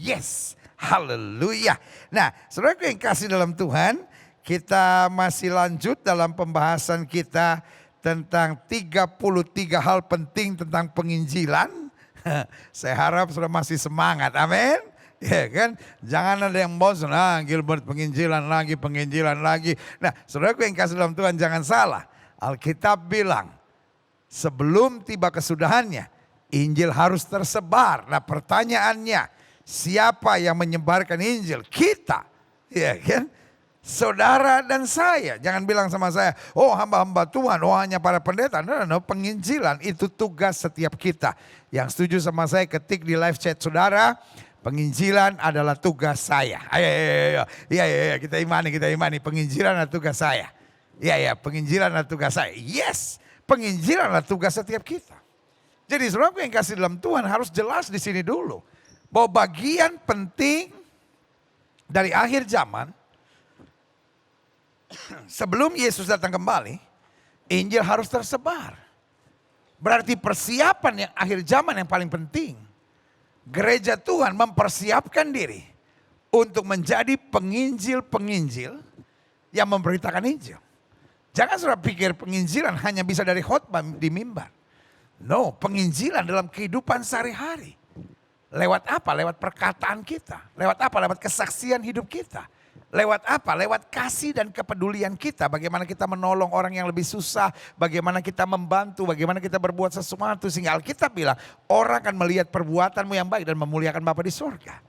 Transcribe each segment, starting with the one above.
Yes, haleluya. Nah, saudara yang kasih dalam Tuhan, kita masih lanjut dalam pembahasan kita tentang 33 hal penting tentang penginjilan. Saya harap saudara masih semangat, amin. Ya kan, jangan ada yang bosan, Gilbert penginjilan lagi. Nah, saudaraku yang kasih dalam Tuhan, jangan salah. Alkitab bilang, sebelum tiba kesudahannya, Injil harus tersebar. Nah, pertanyaannya, siapa yang menyebarkan Injil? Kita, ya kan? Saudara dan saya. Jangan bilang sama saya, oh hamba-hamba Tuhan, oh hanya para pendeta. No, penginjilan itu tugas setiap kita. Yang setuju sama saya, ketik di live chat saudara, penginjilan adalah tugas saya. Ayo, kita imani, penginjilan adalah tugas saya. Penginjilan adalah tugas saya. Yes, penginjilan adalah tugas setiap kita. Jadi saudara yang kasih dalam Tuhan harus jelas di sini dulu. Bahwa bagian penting dari akhir zaman, sebelum Yesus datang kembali, Injil harus tersebar. Berarti persiapan yang akhir zaman yang paling penting. Gereja Tuhan mempersiapkan diri untuk menjadi penginjil-penginjil yang memberitakan Injil. Jangan saudara pikir penginjilan hanya bisa dari khotbah di mimbar. No, penginjilan dalam kehidupan sehari-hari. Lewat apa? Lewat perkataan kita. Lewat apa? Lewat kesaksian hidup kita. Lewat apa? Lewat kasih dan kepedulian kita. Bagaimana kita menolong orang yang lebih susah. Bagaimana kita membantu. Bagaimana kita berbuat sesuatu. Sehingga Alkitab bilang, orang akan melihat perbuatanmu yang baik dan memuliakan Bapa di surga.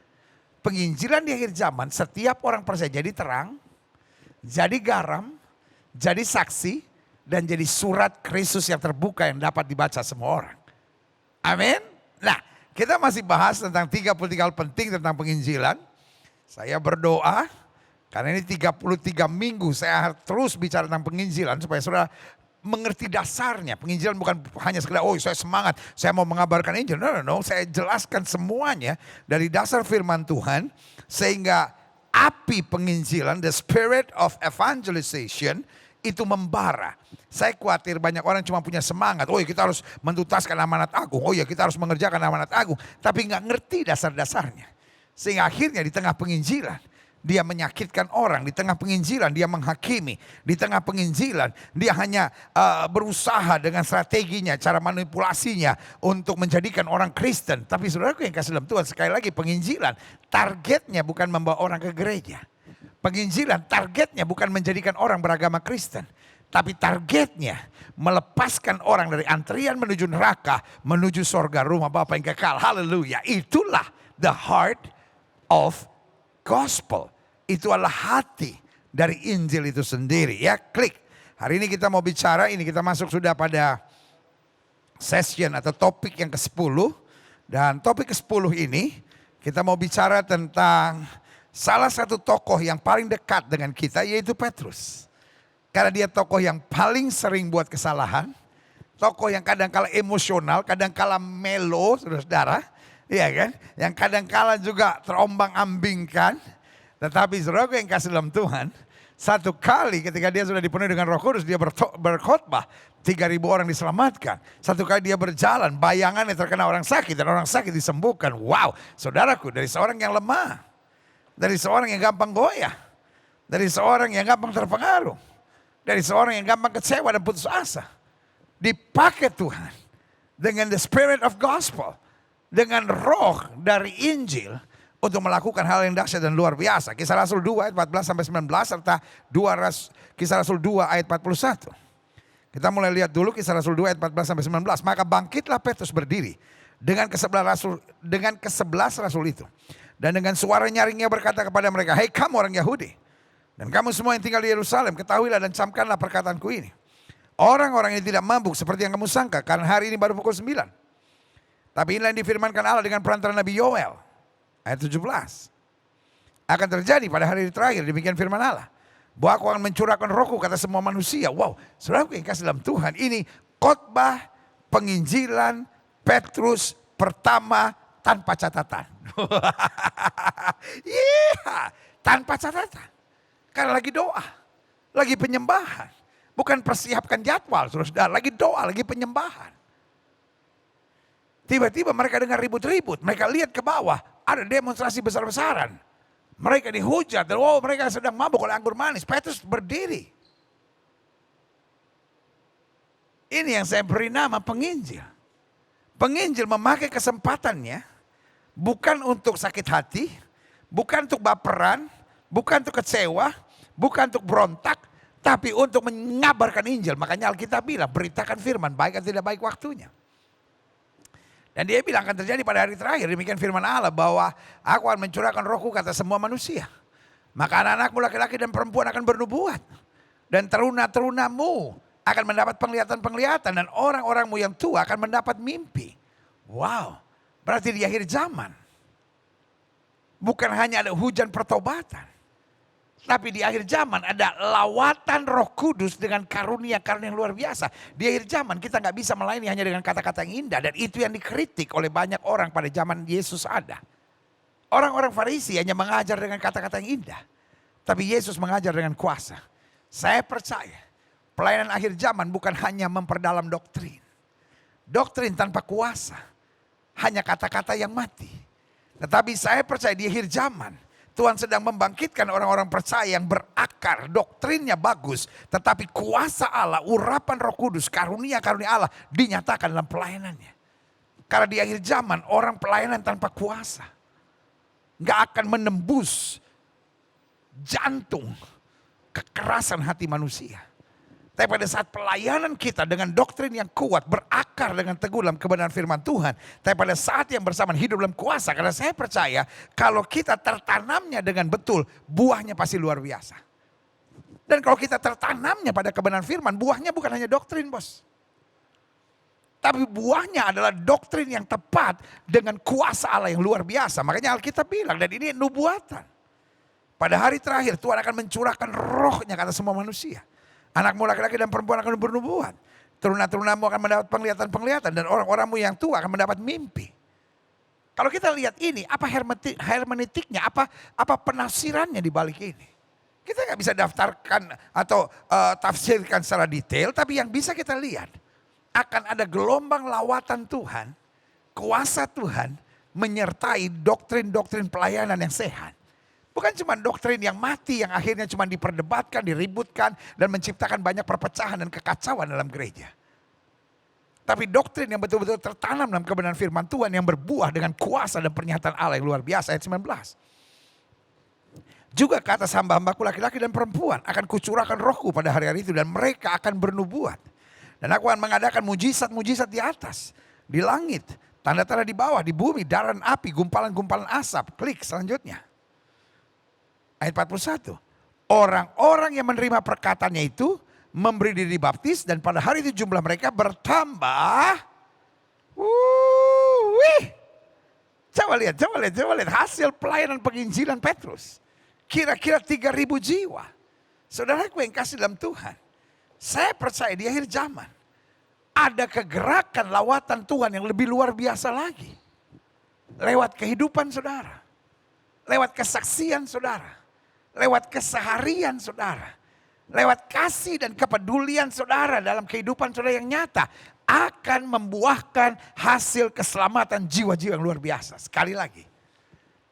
Penginjilan di akhir zaman, setiap orang percaya jadi terang, jadi garam, jadi saksi, dan jadi surat Kristus yang terbuka yang dapat dibaca semua orang. Amin. Nah, kita masih bahas tentang 33 hal penting tentang penginjilan. Saya berdoa, karena ini 33 minggu saya terus bicara tentang penginjilan supaya saudara mengerti dasarnya. Penginjilan bukan hanya sekedar, oh saya semangat, saya mau mengabarkan Injil. No, saya jelaskan semuanya dari dasar firman Tuhan. Sehingga api penginjilan, the spirit of evangelization, itu membara. Saya khawatir banyak orang cuma punya semangat. Oh ya kita harus mentuntaskan amanat agung. Oh ya kita harus mengerjakan amanat agung. Tapi nggak ngerti dasar-dasarnya. Sehingga akhirnya di tengah penginjilan dia menyakitkan orang. Di tengah penginjilan dia menghakimi. Di tengah penginjilan dia hanya berusaha dengan strateginya, cara manipulasinya untuk menjadikan orang Kristen. Tapi saudaraku yang kasih dalam Tuhan, sekali lagi penginjilan targetnya bukan membawa orang ke gereja. Penginjilan targetnya bukan menjadikan orang beragama Kristen. Tapi targetnya melepaskan orang dari antrian menuju neraka, menuju sorga rumah Bapa yang kekal. Haleluya. Itulah the heart of gospel. Itu adalah hati dari Injil itu sendiri. Ya, klik. Hari ini kita mau bicara, ini kita masuk sudah pada session atau topik yang ke-10. Dan topik ke-10 ini kita mau bicara tentang salah satu tokoh yang paling dekat dengan kita, yaitu Petrus. Karena dia tokoh yang paling sering buat kesalahan. Tokoh yang kadang-kala emosional, kadang-kala melo, saudara-saudara. Iya kan? Yang kadang-kala juga terombang-ambingkan. Tetapi saudara yang kasih dalam Tuhan, satu kali ketika dia sudah dipenuhi dengan Roh Kudus, dia berkhotbah, 3.000 orang diselamatkan. Satu kali dia berjalan, bayangannya terkena orang sakit dan orang sakit disembuhkan. Wow, saudaraku, dari seorang yang lemah, dari seorang yang gampang goyah, dari seorang yang gampang terpengaruh, dari seorang yang gampang kecewa dan putus asa, dipakai Tuhan dengan the spirit of gospel, dengan roh dari Injil untuk melakukan hal yang dahsyat dan luar biasa. Kisah Rasul 2 ayat 14 sampai 19 serta Kisah Rasul 2 ayat 41. Kita mulai lihat dulu Kisah Rasul 2 ayat 14 sampai 19. Maka bangkitlah Petrus berdiri dengan ke-11 rasul itu. Dan dengan suara nyaringnya berkata kepada mereka, "Hei kamu orang Yahudi, dan kamu semua yang tinggal di Yerusalem, ketahuilah dan camkanlah perkataanku ini. Orang-orang ini tidak mabuk seperti yang kamu sangka, karena hari ini baru pukul 9. Tapi inilah yang difirmankan Allah dengan perantara Nabi Yoel. Ayat 17. Akan terjadi pada hari terakhir, demikian firman Allah, bahwa aku akan mencurahkan rohku kata semua manusia." Wow, saudaraku yang kasih dalam Tuhan, ini khotbah penginjilan Petrus pertama tanpa catatan. Tanpa catatan. Karena lagi doa, lagi penyembahan. Bukan persiapkan jadwal, saudara, lagi doa, lagi penyembahan. Tiba-tiba mereka dengar ribut-ribut, mereka lihat ke bawah, ada demonstrasi besar-besaran. Mereka dihujat, dan oh mereka sedang mabuk oleh anggur manis. Petrus berdiri. Ini yang saya beri nama penginjil. Penginjil memakai kesempatannya bukan untuk sakit hati, bukan untuk baperan, bukan untuk kecewa, bukan untuk berontak, tapi untuk mengabarkan Injil. Makanya Alkitab bilang, beritakan firman, baik atau tidak baik waktunya. Dan dia bilang akan terjadi pada hari terakhir, demikian firman Allah, bahwa aku akan mencurahkan rohku kata semua manusia. Maka anak-anakmu laki-laki dan perempuan akan bernubuat. Dan teruna-terunamu akan mendapat penglihatan-penglihatan. Dan orang-orangmu yang tua akan mendapat mimpi. Wow, berarti di akhir zaman. Bukan hanya ada hujan pertobatan. Tapi di akhir zaman ada lawatan Roh Kudus dengan karunia-karunia yang luar biasa. Di akhir zaman kita nggak bisa melayani hanya dengan kata-kata yang indah. Dan itu yang dikritik oleh banyak orang pada zaman Yesus ada. Orang-orang Farisi hanya mengajar dengan kata-kata yang indah. Tapi Yesus mengajar dengan kuasa. Saya percaya pelayanan akhir zaman bukan hanya memperdalam doktrin. Doktrin tanpa kuasa. Hanya kata-kata yang mati. Tetapi saya percaya di akhir zaman Tuhan sedang membangkitkan orang-orang percaya yang berakar, doktrinnya bagus. Tetapi kuasa Allah, urapan Roh Kudus, karunia-karunia Allah dinyatakan dalam pelayanannya. Karena di akhir zaman orang pelayanan tanpa kuasa gak akan menembus jantung kekerasan hati manusia. Tapi pada saat pelayanan kita dengan doktrin yang kuat, berakar dengan teguh dalam kebenaran firman Tuhan. Tapi pada saat yang bersamaan hidup dalam kuasa. Karena saya percaya kalau kita tertanamnya dengan betul, buahnya pasti luar biasa. Dan kalau kita tertanamnya pada kebenaran firman, buahnya bukan hanya doktrin bos. Tapi buahnya adalah doktrin yang tepat dengan kuasa Allah yang luar biasa. Makanya Alkitab bilang, dan ini nubuatan. Pada hari terakhir Tuhan akan mencurahkan rohnya kata semua manusia. Anakmu laki-laki dan perempuan akan bernubuat. Teruna-terunamu akan mendapat penglihatan-penglihatan. Dan orang-orangmu yang tua akan mendapat mimpi. Kalau kita lihat ini, apa hermeneutiknya, apa penafsirannya di balik ini. Kita gak bisa daftarkan atau tafsirkan secara detail. Tapi yang bisa kita lihat, akan ada gelombang lawatan Tuhan, kuasa Tuhan menyertai doktrin-doktrin pelayanan yang sehat. Bukan cuma doktrin yang mati yang akhirnya cuma diperdebatkan, diributkan dan menciptakan banyak perpecahan dan kekacauan dalam gereja. Tapi doktrin yang betul-betul tertanam dalam kebenaran firman Tuhan yang berbuah dengan kuasa dan pernyataan Allah yang luar biasa. Ayat 19. Juga kata hamba-hambaku laki-laki dan perempuan akan kucurahkan rohku pada hari-hari itu dan mereka akan bernubuat. Dan aku akan mengadakan mujizat-mujizat di atas, di langit, tanda-tanda di bawah, di bumi, daran api, gumpalan-gumpalan asap. Klik selanjutnya. Ayat 41. Orang-orang yang menerima perkataannya itu memberi diri baptis dan pada hari itu jumlah mereka bertambah. Coba lihat hasil pelayanan penginjilan Petrus. Kira-kira 3.000 jiwa. Saudaraku yang kasih dalam Tuhan. Saya percaya di akhir zaman ada kegerakan lawatan Tuhan yang lebih luar biasa lagi. Lewat kehidupan saudara. Lewat kesaksian saudara. Lewat keseharian saudara. Lewat kasih dan kepedulian saudara dalam kehidupan saudara yang nyata. Akan membuahkan hasil keselamatan jiwa-jiwa yang luar biasa. Sekali lagi.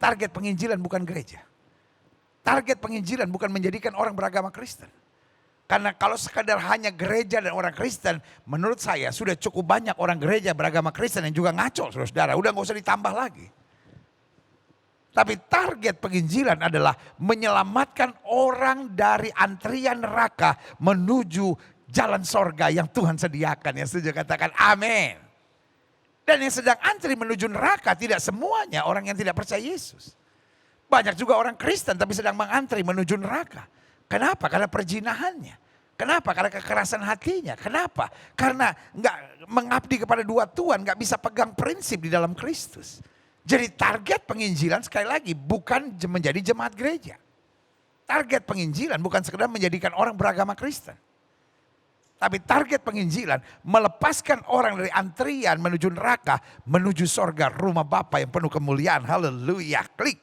Target penginjilan bukan gereja. Target penginjilan bukan menjadikan orang beragama Kristen. Karena kalau sekadar hanya gereja dan orang Kristen. Menurut saya sudah cukup banyak orang gereja beragama Kristen yang juga ngaco saudara. Udah gak usah ditambah lagi. Tapi target penginjilan adalah menyelamatkan orang dari antrian neraka menuju jalan sorga yang Tuhan sediakan. Yang setuju katakan amin. Dan yang sedang antri menuju neraka tidak semuanya orang yang tidak percaya Yesus. Banyak juga orang Kristen tapi sedang mengantri menuju neraka. Kenapa? Karena perjinahannya. Kenapa? Karena kekerasan hatinya. Kenapa? Karena nggak mengabdi kepada dua Tuhan, nggak bisa pegang prinsip di dalam Kristus. Jadi target penginjilan sekali lagi bukan menjadi jemaat gereja. Target penginjilan bukan sekedar menjadikan orang beragama Kristen. Tapi target penginjilan melepaskan orang dari antrian menuju neraka, menuju sorga rumah Bapa yang penuh kemuliaan. Haleluya, klik.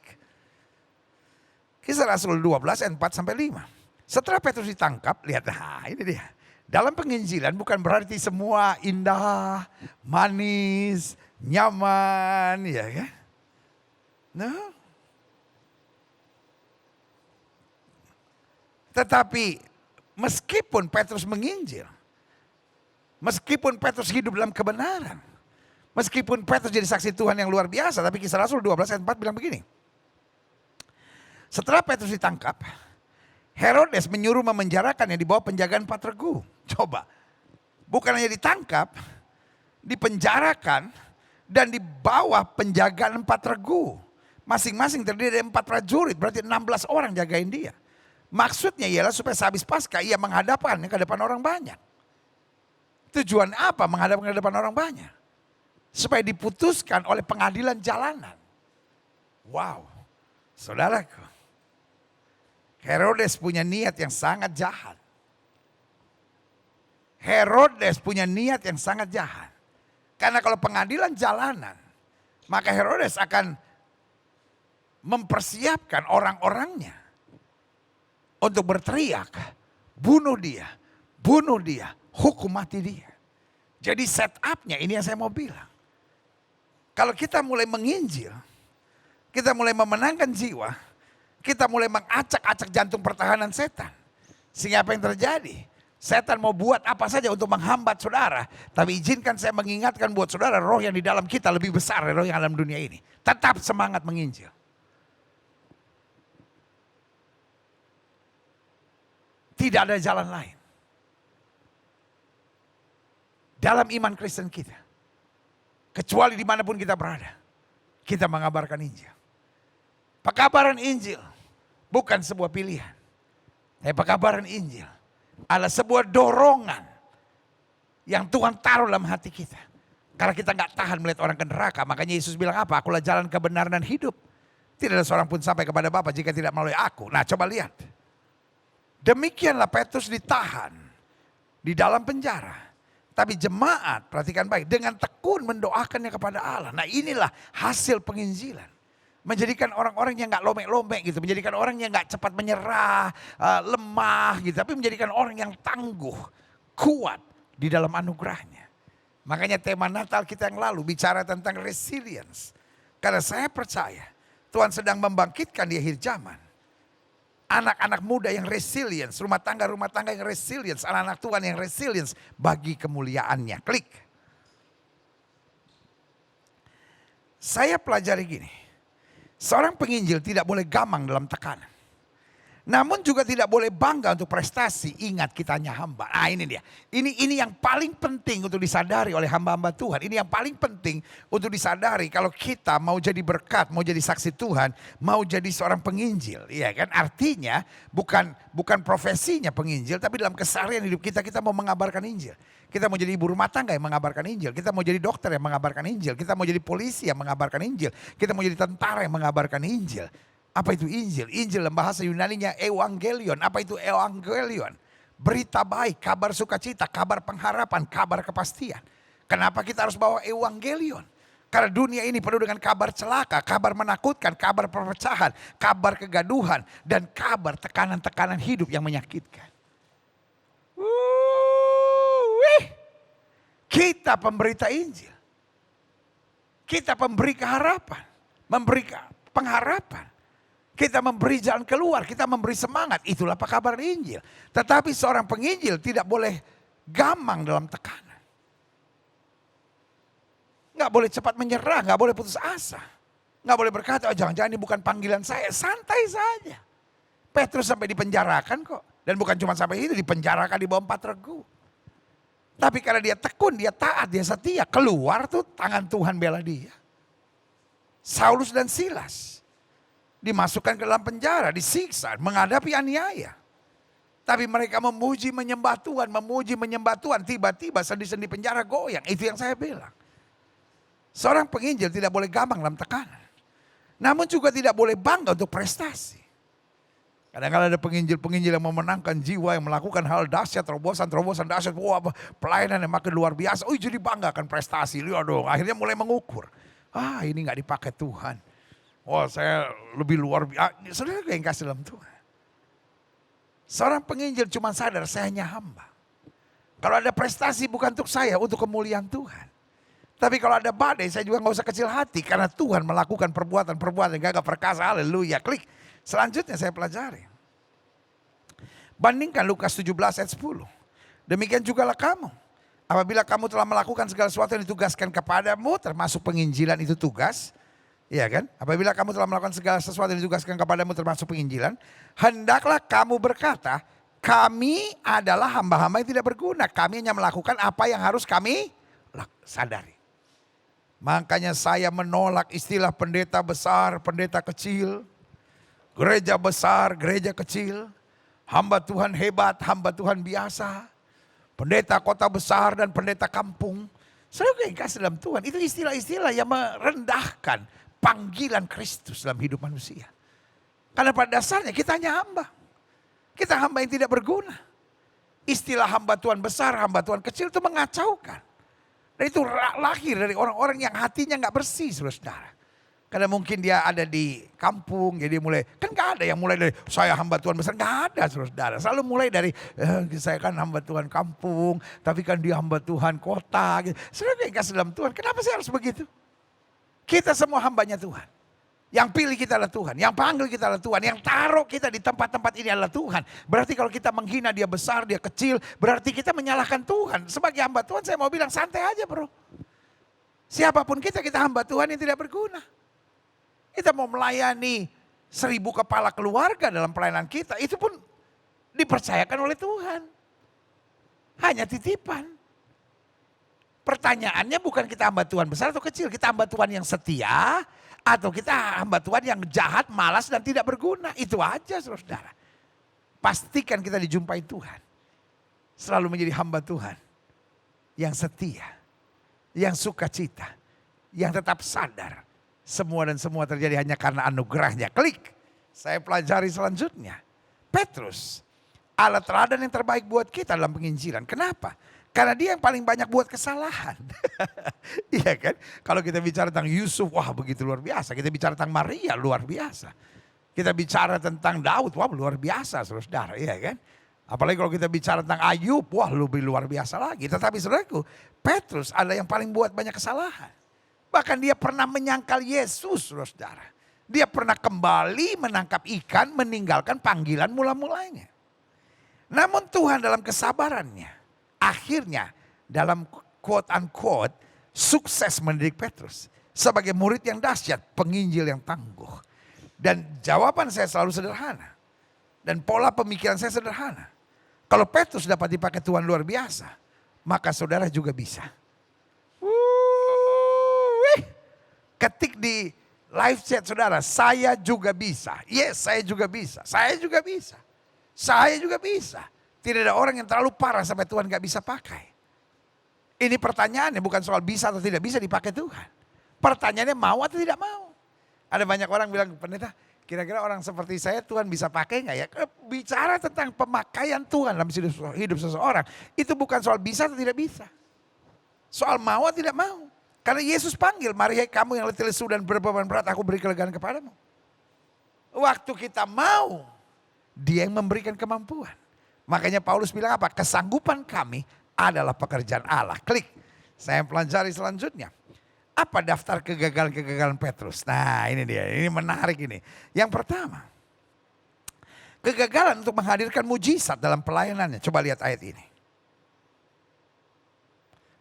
Kisah Rasul 12 ayat 4-5. Setelah Petrus ditangkap, lihat ini dia. Dalam penginjilan bukan berarti semua indah, manis, nyaman, ya kan? No. Tetapi meskipun Petrus menginjil, meskipun Petrus hidup dalam kebenaran, meskipun Petrus jadi saksi Tuhan yang luar biasa, tapi Kisah Rasul 12 ayat 4 bilang begini. Setelah Petrus ditangkap, Herodes menyuruh memenjarakannya di bawah penjagaan 4 regu. Coba, bukan hanya ditangkap, dipenjarakan, dan di bawah penjagaan 4 regu. Masing-masing terdiri dari 4 prajurit, berarti 16 orang jagain dia. Maksudnya ialah supaya sehabis Paskah ia menghadapkannya ke depan orang banyak. Tujuan apa menghadapkan ke depan orang banyak? Supaya diputuskan oleh pengadilan jalanan. Wow, saudaraku. Herodes punya niat yang sangat jahat. Herodes punya niat yang sangat jahat. Karena kalau pengadilan jalanan, maka Herodes akan mempersiapkan orang-orangnya untuk berteriak, bunuh dia, hukum mati dia. Jadi setupnya ini yang saya mau bilang. Kalau kita mulai menginjil, kita mulai memenangkan jiwa, kita mulai mengacak-acak jantung pertahanan setan. Sehingga apa yang terjadi? Setan mau buat apa saja untuk menghambat saudara. Tapi izinkan saya mengingatkan buat saudara, roh yang di dalam kita lebih besar dari roh yang dalam dunia ini. Tetap semangat menginjil. Tidak ada jalan lain. Dalam iman Kristen kita. Kecuali dimanapun kita berada. Kita mengabarkan Injil. Pekabaran Injil bukan sebuah pilihan. Tapi pekabaran Injil adalah sebuah dorongan yang Tuhan taruh dalam hati kita. Karena kita gak tahan melihat orang ke neraka. Makanya Yesus bilang apa? Akulah jalan kebenaran dan hidup. Tidak ada seorang pun sampai kepada Bapa jika tidak melalui aku. Nah, coba lihat. Demikianlah Petrus ditahan di dalam penjara. Tapi jemaat, perhatikan baik, dengan tekun mendoakannya kepada Allah. Nah, inilah hasil penginjilan. Menjadikan orang-orang yang gak lomek-lomek gitu. Menjadikan orang yang gak cepat menyerah, lemah gitu. Tapi menjadikan orang yang tangguh, kuat di dalam anugerahnya. Makanya tema Natal kita yang lalu bicara tentang resilience. Karena saya percaya Tuhan sedang membangkitkan di akhir zaman. Anak-anak muda yang resilience, rumah tangga yang resilience, anak-anak Tuhan yang resilience bagi kemuliaannya. Klik. Saya pelajari gini. Seorang penginjil tidak boleh gamang dalam tekanan. Namun juga tidak boleh bangga untuk prestasi. Ingat kita hanya hamba. Nah ini dia. Ini yang paling penting untuk disadari oleh hamba-hamba Tuhan. Ini yang paling penting untuk disadari kalau kita mau jadi berkat, mau jadi saksi Tuhan, mau jadi seorang penginjil. Iya kan? Artinya bukan profesinya penginjil, tapi dalam keseharian hidup kita mau mengabarkan Injil. Kita mau jadi ibu rumah tangga yang mengabarkan Injil. Kita mau jadi dokter yang mengabarkan Injil. Kita mau jadi polisi yang mengabarkan Injil. Kita mau jadi tentara yang mengabarkan Injil. Apa itu Injil? Injil dalam bahasa Yunaninya Evangelion. Apa itu Evangelion? Berita baik, kabar sukacita, kabar pengharapan, kabar kepastian. Kenapa kita harus bawa Evangelion? Karena dunia ini penuh dengan kabar celaka, kabar menakutkan, kabar perpecahan, kabar kegaduhan, dan kabar tekanan-tekanan hidup yang menyakitkan. Kita pemberita Injil. Kita pemberi keharapan, memberi pengharapan. Kita memberi jalan keluar, kita memberi semangat. Itulah kabar Injil. Tetapi seorang penginjil tidak boleh gamang dalam tekanan. Gak boleh cepat menyerah, gak boleh putus asa. Gak boleh berkata, oh jangan-jangan ini bukan panggilan saya. Santai saja. Petrus sampai dipenjarakan kok. Dan bukan cuma sampai itu, dipenjarakan di bawah 4 regu. Tapi karena dia tekun, dia taat, dia setia. Keluar tuh tangan Tuhan bela dia. Saulus dan Silas dimasukkan ke dalam penjara, disiksa, menghadapi aniaya. Tapi mereka memuji menyembah Tuhan, tiba-tiba sendi-sendi penjara goyang. Itu yang saya bilang. Seorang penginjil tidak boleh gampang dalam tekanan. Namun juga tidak boleh bangga untuk prestasi. Kadang-kadang ada penginjil-penginjil yang memenangkan jiwa, yang melakukan hal dahsyat, terobosan dahsyat, wah, pelayanan yang makin luar biasa. Oh jadi banggakan prestasi, lihat dong. Akhirnya mulai mengukur. Ini gak dipakai Tuhan. Wah saya lebih luar biasa. Saudara yang kasih dalam Tuhan. Seorang penginjil cuma sadar saya hanya hamba. Kalau ada prestasi bukan untuk saya, untuk kemuliaan Tuhan. Tapi kalau ada badai, saya juga nggak usah kecil hati. Karena Tuhan melakukan perbuatan-perbuatan yang gagah perkasa. Haleluya. Klik. Selanjutnya saya pelajari. Bandingkan Lukas 17 ayat 10. Demikian jugalah kamu. Apabila kamu telah melakukan segala sesuatu yang ditugaskan kepadamu, termasuk penginjilan itu tugas. Iya kan? Apabila kamu telah melakukan segala sesuatu yang ditugaskan kepadamu termasuk penginjilan. Hendaklah kamu berkata, kami adalah hamba-hamba yang tidak berguna. Kami hanya melakukan apa yang harus kami sadari. Makanya saya menolak istilah pendeta besar, pendeta kecil. Gereja besar, gereja kecil. Hamba Tuhan hebat, hamba Tuhan biasa. Pendeta kota besar dan pendeta kampung. Saudara yang kasih dalam Tuhan, itu istilah-istilah yang merendahkan panggilan Kristus dalam hidup manusia. Karena pada dasarnya kita hanya hamba. Kita hamba yang tidak berguna. Istilah hamba Tuhan besar, hamba Tuhan kecil itu mengacaukan. Dan itu lahir dari orang-orang yang hatinya gak bersih, saudara-saudara. Karena mungkin dia ada di kampung, jadi mulai, kan gak ada yang mulai dari saya hamba Tuhan besar, gak ada saudara. Selalu mulai dari saya kan hamba Tuhan kampung, tapi kan dia hamba Tuhan kota. Gitu. Saudara yang kasih dalam Tuhan, kenapa sih harus begitu? Kita semua hambanya Tuhan. Yang pilih kita adalah Tuhan, yang panggil kita adalah Tuhan, yang taruh kita di tempat-tempat ini adalah Tuhan. Berarti kalau kita menghina dia besar, dia kecil, berarti kita menyalahkan Tuhan. Sebagai hamba Tuhan saya mau bilang santai aja bro. Siapapun kita hamba Tuhan yang tidak berguna. Kita mau melayani 1000 kepala keluarga dalam pelayanan kita. Itu pun dipercayakan oleh Tuhan. Hanya titipan. Pertanyaannya bukan kita hamba Tuhan besar atau kecil. Kita hamba Tuhan yang setia. Atau kita hamba Tuhan yang jahat, malas dan tidak berguna. Itu aja saudara. Pastikan kita dijumpai Tuhan. Selalu menjadi hamba Tuhan. Yang setia. Yang sukacita. Yang tetap sadar. Semua dan semua terjadi hanya karena anugerahnya. Klik. Saya pelajari selanjutnya. Petrus. Alat teladan yang terbaik buat kita dalam penginjilan. Kenapa? Karena dia yang paling banyak buat kesalahan. Iya kan? Kalau kita bicara tentang Yusuf, wah begitu luar biasa. Kita bicara tentang Maria, luar biasa. Kita bicara tentang Daud, wah luar biasa saudara. Iya kan? Apalagi kalau kita bicara tentang Ayub, wah lebih luar biasa lagi. Tetapi saudaraku, Petrus adalah yang paling buat banyak kesalahan. Bahkan dia pernah menyangkal Yesus, saudara. Dia pernah kembali menangkap ikan, meninggalkan panggilan mula-mulanya. Namun Tuhan dalam kesabarannya, akhirnya dalam quote unquote, sukses mendidik Petrus. Sebagai murid yang dahsyat, penginjil yang tangguh. Dan jawaban saya selalu sederhana. Dan pola pemikiran saya sederhana. Kalau Petrus dapat dipakai Tuhan luar biasa, maka saudara juga bisa. Ketik di live chat saudara, saya juga bisa. Yes, saya juga bisa. Saya juga bisa. Saya juga bisa. Tidak ada orang yang terlalu parah sampai Tuhan gak bisa pakai. Ini pertanyaannya bukan soal bisa atau tidak bisa dipakai Tuhan. Pertanyaannya mau atau tidak mau. Ada banyak orang bilang, pendeta kira-kira orang seperti saya Tuhan bisa pakai gak ya? Bicara tentang pemakaian Tuhan dalam hidup seseorang. Itu bukan soal bisa atau tidak bisa. Soal mau atau tidak mau. Karena Yesus panggil, mari kamu yang letih lesu dan berbeban berat, aku beri kelegaan kepadamu. Waktu kita mau, dia yang memberikan kemampuan. Makanya Paulus bilang apa? Kesanggupan kami adalah pekerjaan Allah. Klik. Saya pelajari selanjutnya. Apa daftar kegagalan-kegagalan Petrus? Nah ini dia, ini menarik ini. Yang pertama, kegagalan untuk menghadirkan mujizat dalam pelayanannya. Coba lihat ayat ini.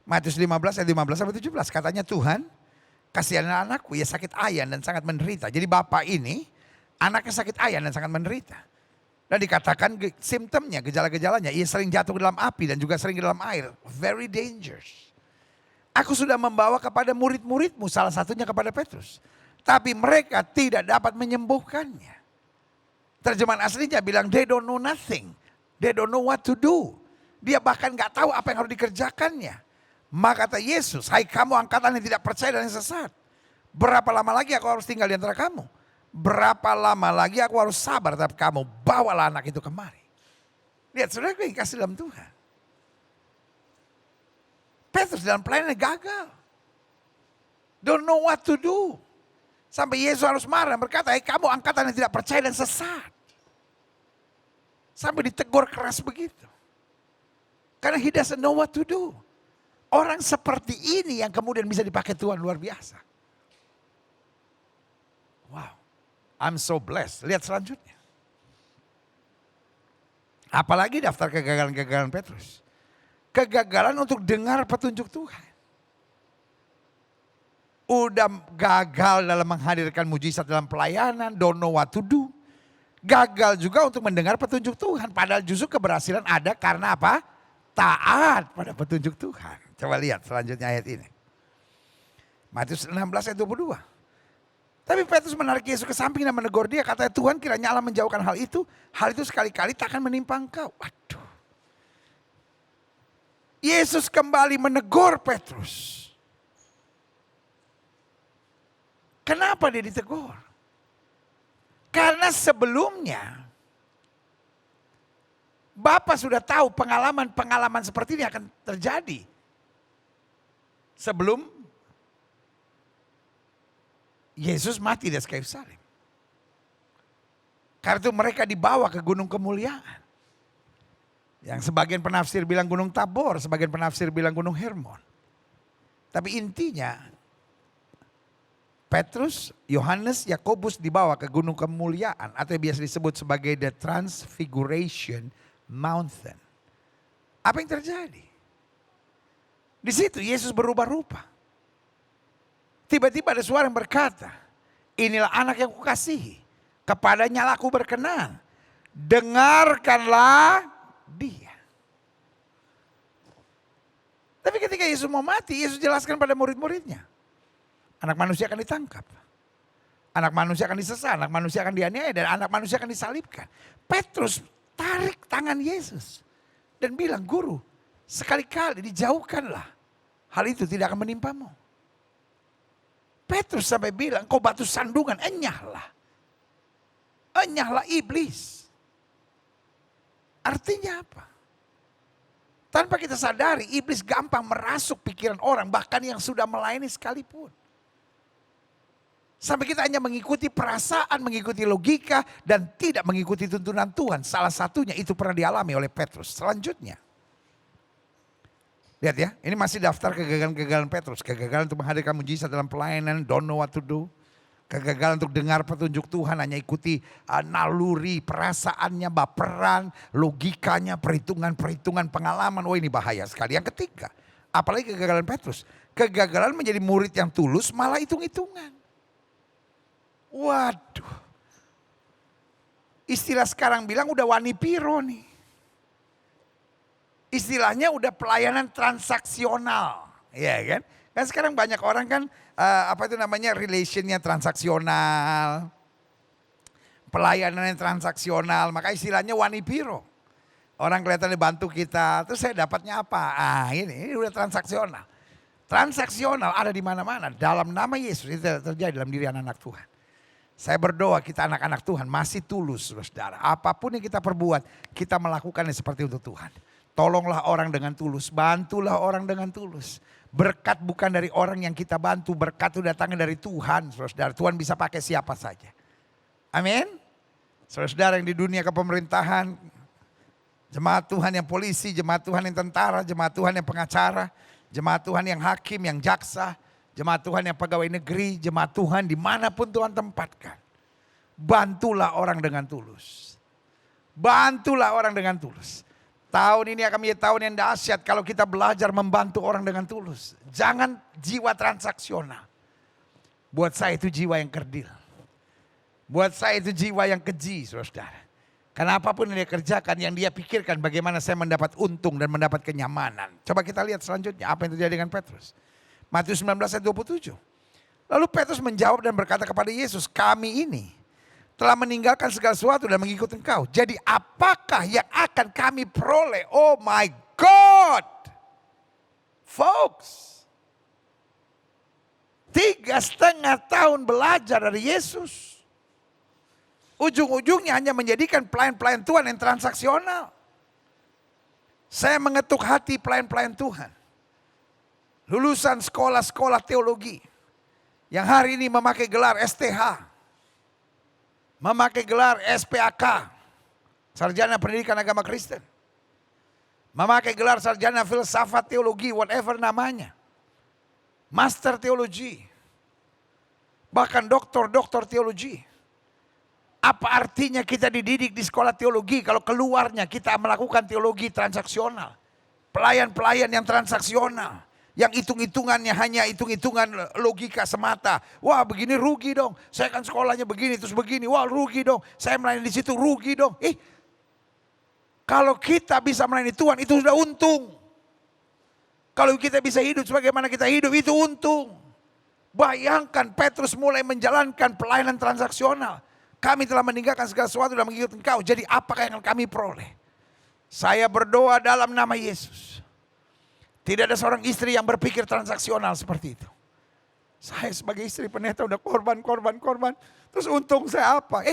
Matius 15 ayat 15 sampai 17 katanya Tuhan kasihanlah anakku ya sakit ayan dan sangat menderita. Jadi bapak ini anaknya sakit ayan dan sangat menderita. Dan dikatakan simptomnya, gejala-gejalanya ia sering jatuh ke dalam api dan juga sering ke dalam air. Very dangerous. Aku sudah membawa kepada murid-muridmu salah satunya kepada Petrus. Tapi mereka tidak dapat menyembuhkannya. Terjemahan aslinya bilang they don't know nothing. They don't know what to do. Dia bahkan gak tahu apa yang harus dikerjakannya. Maka kata Yesus, hai kamu angkatan yang tidak percaya dan yang sesat. Berapa lama lagi aku harus tinggal di antara kamu? Berapa lama lagi aku harus sabar terhadap kamu? Bawalah anak itu kemari. Lihat saudara yang kasih dalam Tuhan. Petrus dalam pelayanannya gagal. Don't know what to do. Sampai Yesus harus marah berkata, hai kamu angkatan yang tidak percaya dan sesat. Sampai ditegur keras begitu. Karena he doesn't know what to do. Orang seperti ini yang kemudian bisa dipakai Tuhan luar biasa. Wow, I'm so blessed. Lihat selanjutnya. Apalagi daftar kegagalan-kegagalan Petrus. Kegagalan untuk dengar petunjuk Tuhan. Udah gagal dalam menghadirkan mujizat dalam pelayanan, don't know what to do. Gagal juga untuk mendengar petunjuk Tuhan. Padahal justru keberhasilan ada karena apa? Taat pada petunjuk Tuhan. Coba lihat selanjutnya ayat ini. Matius 16 ayat 22. Tapi Petrus menarik Yesus ke samping dan menegur dia. Katanya, Tuhan, kiranya Allah menjauhkan hal itu. Hal itu sekali-kali tak akan menimpa engkau. Waduh. Yesus kembali menegur Petrus. Kenapa dia ditegur? Karena sebelumnya Bapak sudah tahu pengalaman-pengalaman seperti ini akan terjadi. Sebelum Yesus mati di atas kayu salib. Karena itu mereka dibawa ke gunung kemuliaan. Yang sebagian penafsir bilang gunung Tabor, sebagian penafsir bilang gunung Hermon. Tapi intinya Petrus, Yohanes, Yakobus dibawa ke gunung kemuliaan atau yang biasa disebut sebagai the Transfiguration Mountain. Apa yang terjadi? Di situ Yesus berubah rupa. Tiba-tiba ada suara yang berkata, inilah anak yang kukasihi, kepadanya lah aku berkenan. Dengarkanlah dia. Tapi ketika Yesus mau mati, Yesus jelaskan pada murid-muridnya. Anak manusia akan ditangkap. Anak manusia akan disesat, anak manusia akan dianiaya, dan anak manusia akan disalibkan. Petrus tarik tangan Yesus dan bilang, Guru, sekali-kali dijauhkanlah. Hal itu tidak akan menimpamu. Petrus sampai bilang, kau batu sandungan, enyahlah. Enyahlah iblis. Artinya apa? Tanpa kita sadari, iblis gampang merasuk pikiran orang, bahkan yang sudah melayani sekalipun. Sampai kita hanya mengikuti perasaan, mengikuti logika, dan tidak mengikuti tuntunan Tuhan. Salah satunya itu pernah dialami oleh Petrus. Selanjutnya. Lihat ya, ini masih daftar kegagalan-kegagalan Petrus. Kegagalan untuk menghadirkan mujizat dalam pelayanan, don't know what to do. Kegagalan untuk dengar petunjuk Tuhan, hanya ikuti naluri, perasaannya, baperan, logikanya, perhitungan-perhitungan, pengalaman. Oh ini bahaya sekali. Yang ketiga, apalagi kegagalan Petrus. Kegagalan menjadi murid yang tulus malah hitung-hitungan. Waduh. Istilah sekarang bilang udah wani piro nih. Istilahnya udah pelayanan transaksional. Ya kan? Kan sekarang banyak orang kan apa itu namanya relationnya transaksional. Pelayanannya transaksional. Maka istilahnya wani piro. Orang kelihatannya bantu kita. Terus saya dapatnya apa? Ini udah transaksional. Transaksional ada di mana-mana. Dalam nama Yesus itu terjadi dalam diri anak-anak Tuhan. Saya berdoa kita anak-anak Tuhan masih tulus saudara. Apapun yang kita perbuat kita melakukannya seperti untuk Tuhan. Tolonglah orang dengan tulus, bantulah orang dengan tulus. Berkat bukan dari orang yang kita bantu, berkat itu datangnya dari Tuhan saudara. Tuhan bisa pakai siapa saja. Amin. Saudara yang di dunia kepemerintahan, jemaat Tuhan yang polisi, jemaat Tuhan yang tentara, jemaat Tuhan yang pengacara, jemaat Tuhan yang hakim, yang jaksa. Jemaat Tuhan yang pegawai negeri, jemaat Tuhan dimanapun Tuhan tempatkan. Bantulah orang dengan tulus. Bantulah orang dengan tulus. Tahun ini akan menjadi tahun yang dahsyat kalau kita belajar membantu orang dengan tulus. Jangan jiwa transaksional. Buat saya itu jiwa yang kerdil. Buat saya itu jiwa yang keji, saudara. Karena apapun yang dia kerjakan, yang dia pikirkan bagaimana saya mendapat untung dan mendapat kenyamanan. Coba kita lihat selanjutnya apa yang terjadi dengan Petrus. Matius 19 ayat 27. Lalu Petrus menjawab dan berkata kepada Yesus, kami ini telah meninggalkan segala sesuatu dan mengikut engkau. Jadi apakah yang akan kami peroleh? Oh my God. Folks. 3,5 tahun belajar dari Yesus. Ujung-ujungnya hanya menjadikan pelayan-pelayan Tuhan yang transaksional. Saya mengetuk hati pelayan-pelayan Tuhan. Lulusan sekolah-sekolah teologi yang hari ini memakai gelar STH, memakai gelar SPAK, Sarjana Pendidikan Agama Kristen, Memakai gelar sarjana filsafat, teologi, whatever namanya. Master teologi. Bahkan doktor teologi. Apa artinya kita dididik di sekolah teologi kalau keluarnya kita melakukan teologi transaksional. Pelayan-pelayan yang transaksional. Yang hitung-hitungannya hanya hitung-hitungan logika semata. Wah begini rugi dong. Saya kan sekolahnya begini terus begini. Wah rugi dong. Saya melayani di situ rugi dong. Kalau kita bisa melayani Tuhan itu sudah untung. Kalau kita bisa hidup sebagaimana kita hidup itu untung. Bayangkan Petrus mulai menjalankan pelayanan transaksional. Kami telah meninggalkan segala sesuatu dan mengikuti Engkau. Jadi apakah yang kami peroleh? Saya berdoa dalam nama Yesus. Tidak ada seorang istri yang berpikir transaksional seperti itu. Saya sebagai istri pendeta udah korban. Terus untung saya apa?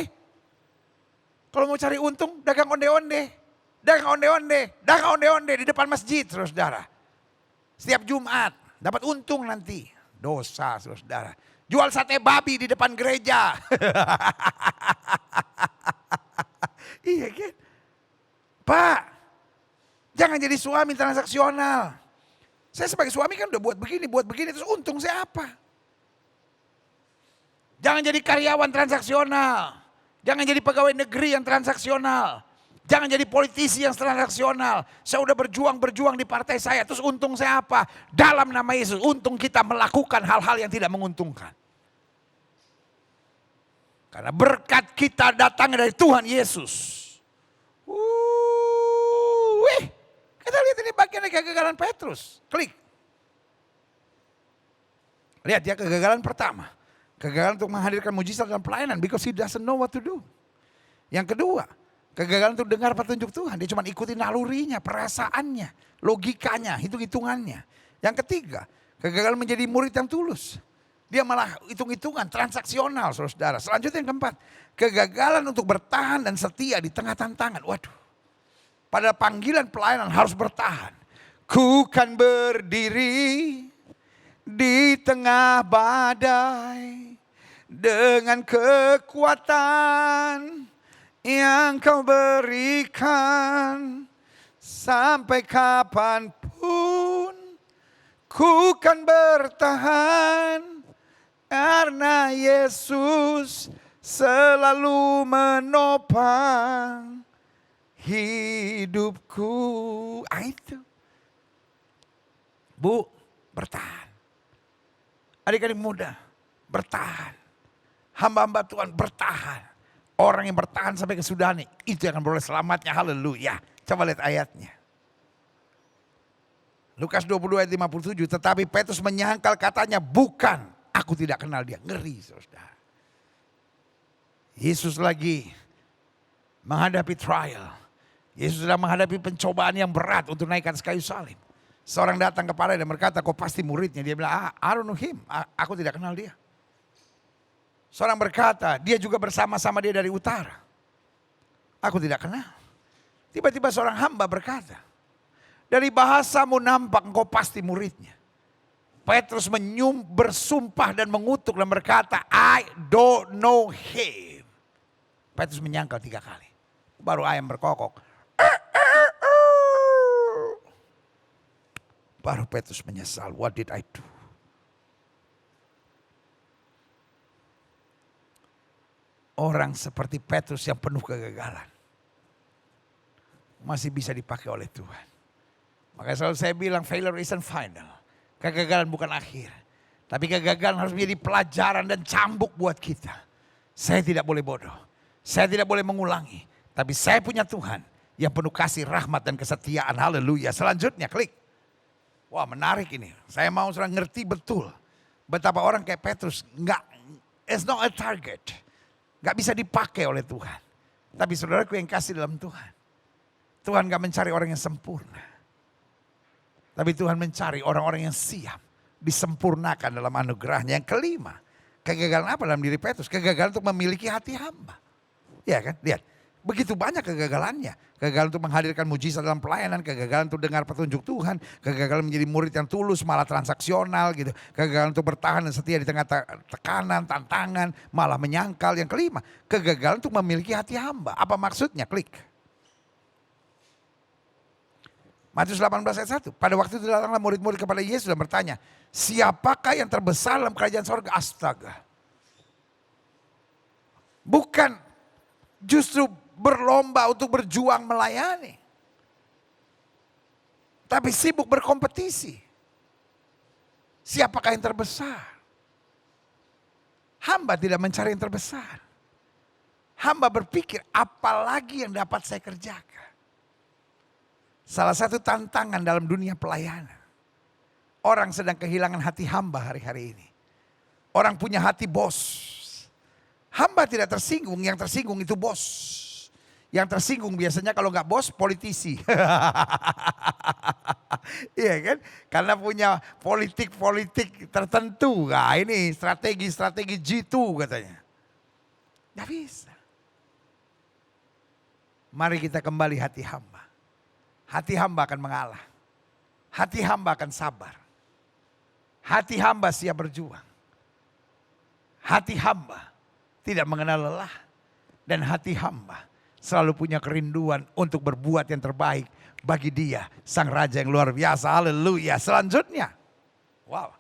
Kalau mau cari untung dagang onde-onde. Dagang onde-onde di depan masjid, saudara. Setiap Jumat dapat untung nanti. Dosa, saudara. Jual sate babi di depan gereja. Iya kan? Pak, jangan jadi suami transaksional. Saya sebagai suami kan udah buat begini, terus untung saya apa? Jangan jadi karyawan transaksional. Jangan jadi pegawai negeri yang transaksional. Jangan jadi politisi yang transaksional. Saya udah berjuang di partai saya, terus untung saya apa? Dalam nama Yesus, untung kita melakukan hal-hal yang tidak menguntungkan. Karena berkat kita datang dari Tuhan Yesus. Kita lihat ini bagian dari kegagalan Petrus. Klik. Lihat ya kegagalan pertama. Kegagalan untuk menghadirkan mujizat dalam pelayanan. Because he doesn't know what to do. Yang kedua. Kegagalan untuk dengar petunjuk Tuhan. Dia cuma ikuti nalurinya, perasaannya, logikanya, hitung-hitungannya. Yang ketiga. Kegagalan menjadi murid yang tulus. Dia malah hitung-hitungan, transaksional saudara. Selanjutnya yang keempat. Kegagalan untuk bertahan dan setia di tengah tantangan. Waduh. Pada panggilan pelayanan harus bertahan. Ku kan berdiri di tengah badai. Dengan kekuatan yang kau berikan. Sampai kapanpun ku kan bertahan. Karena Yesus selalu menopang hidupku. Itu. Bu, bertahan. Adik-adik muda, bertahan. Hamba-hamba Tuhan bertahan. Orang yang bertahan sampai kesudahan itu yang akan beroleh selamatnya. Haleluya. Coba lihat ayatnya. Lukas 22 ayat 57. Tetapi Petrus menyangkal katanya, bukan. Aku tidak kenal dia. Ngeri saudara. Yesus lagi menghadapi trial. Yesus sedang menghadapi pencobaan yang berat untuk naikkan kayu salib. Seorang datang kepada dia dan berkata, kau pasti muridnya. Dia bilang, I don't know him. Aku tidak kenal dia. Seorang berkata, dia juga bersama-sama dia dari utara. Aku tidak kenal. Tiba-tiba seorang hamba berkata, dari bahasamu nampak engkau pasti muridnya. Petrus bersumpah dan mengutuk dan berkata, I don't know him. Petrus menyangkal 3 kali. Baru ayam berkokok. Baru Petrus menyesal, what did I do? Orang seperti Petrus yang penuh kegagalan masih bisa dipakai oleh Tuhan. Makanya selalu saya bilang failure isn't final. Kegagalan bukan akhir. Tapi kegagalan harus menjadi pelajaran dan cambuk buat kita. Saya tidak boleh bodoh. Saya tidak boleh mengulangi. Tapi saya punya Tuhan yang penuh kasih, rahmat dan kesetiaan. Haleluya. Selanjutnya klik. Wah menarik ini. Saya mau sudah ngerti betul. Betapa orang kayak Petrus it's not a target. Gak bisa dipakai oleh Tuhan. Tapi saudaraku yang kasih dalam Tuhan. Tuhan gak mencari orang yang sempurna. Tapi Tuhan mencari orang-orang yang siap. Disempurnakan dalam anugerahnya. Yang kelima. Kegagalan apa dalam diri Petrus? Kegagalan untuk memiliki hati hamba. Ya kan? Lihat. Begitu banyak kegagalannya. Kegagalan untuk menghadirkan mujizat dalam pelayanan. Kegagalan untuk dengar petunjuk Tuhan. Kegagalan menjadi murid yang tulus, malah transaksional gitu. Kegagalan untuk bertahan dan setia di tengah tekanan, tantangan, malah menyangkal. Yang kelima, kegagalan untuk memiliki hati hamba. Apa maksudnya? Klik. Matius 18 ayat 1. Pada waktu itu datanglah murid-murid kepada Yesus dan bertanya, siapakah yang terbesar dalam kerajaan sorga? Astaga. Bukan justru berlomba untuk berjuang melayani. Tapi sibuk berkompetisi. Siapakah yang terbesar? Hamba tidak mencari yang terbesar. Hamba berpikir apalagi yang dapat saya kerjakan. Salah satu tantangan dalam dunia pelayanan. Orang sedang kehilangan hati hamba hari-hari ini. Orang punya hati bos. Hamba tidak tersinggung, yang tersinggung itu bos. Yang tersinggung biasanya kalau nggak bos, politisi. Iya kan? Karena punya politik-politik tertentu. Nah ini strategi-strategi G2 katanya. Nggak bisa. Mari kita kembali hati hamba. Hati hamba akan mengalah. Hati hamba akan sabar. Hati hamba siap berjuang. Hati hamba tidak mengenal lelah. Dan hati hamba selalu punya kerinduan untuk berbuat yang terbaik bagi dia, sang raja yang luar biasa. Haleluya. Selanjutnya, wow.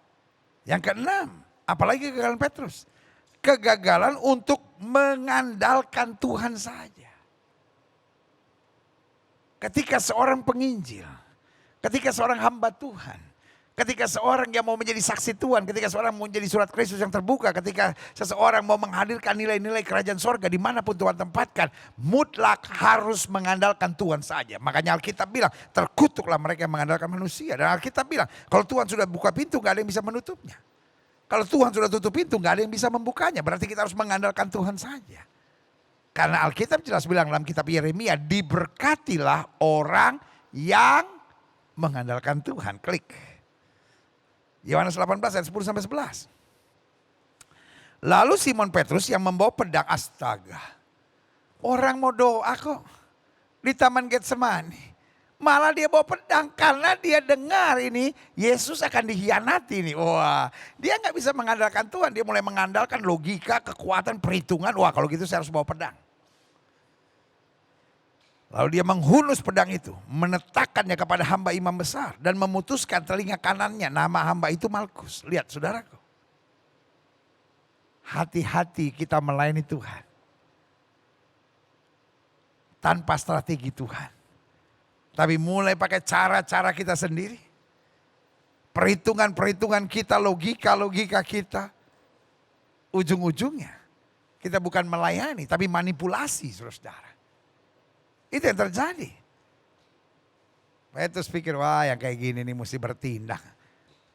Yang keenam, apalagi kegagalan Petrus. Kegagalan untuk mengandalkan Tuhan saja. Ketika seorang penginjil, ketika seorang hamba Tuhan, ketika seorang yang mau menjadi saksi Tuhan, ketika seorang mau menjadi surat Kristus yang terbuka, ketika seseorang mau menghadirkan nilai-nilai kerajaan sorga dimanapun Tuhan tempatkan, mutlak harus mengandalkan Tuhan saja. Makanya Alkitab bilang, terkutuklah mereka yang mengandalkan manusia. Dan Alkitab bilang, kalau Tuhan sudah buka pintu gak ada yang bisa menutupnya. Kalau Tuhan sudah tutup pintu gak ada yang bisa membukanya. Berarti kita harus mengandalkan Tuhan saja. Karena Alkitab jelas bilang dalam kitab Yeremia, diberkatilah orang yang mengandalkan Tuhan. Klik. Yohanes 18 ayat 10 sampai 11. Lalu Simon Petrus yang membawa pedang, astaga. Orang mau doa kok di Taman Getsemani. Malah dia bawa pedang karena dia dengar ini Yesus akan dikhianati nih. Wah, dia nggak bisa mengandalkan Tuhan. Dia mulai mengandalkan logika, kekuatan, perhitungan. Wah, kalau gitu saya harus bawa pedang. Lalu dia menghunus pedang itu, menetakkannya kepada hamba imam besar dan memutuskan telinga kanannya. Nama hamba itu Malkus. Lihat saudaraku. Hati-hati kita melayani Tuhan. Tanpa strategi Tuhan. Tapi mulai pakai cara-cara kita sendiri. Perhitungan-perhitungan kita, logika-logika kita. Ujung-ujungnya kita bukan melayani tapi manipulasi saudara-saudara. Itu yang terjadi. Petrus pikir, wah yang kayak gini nih mesti bertindak.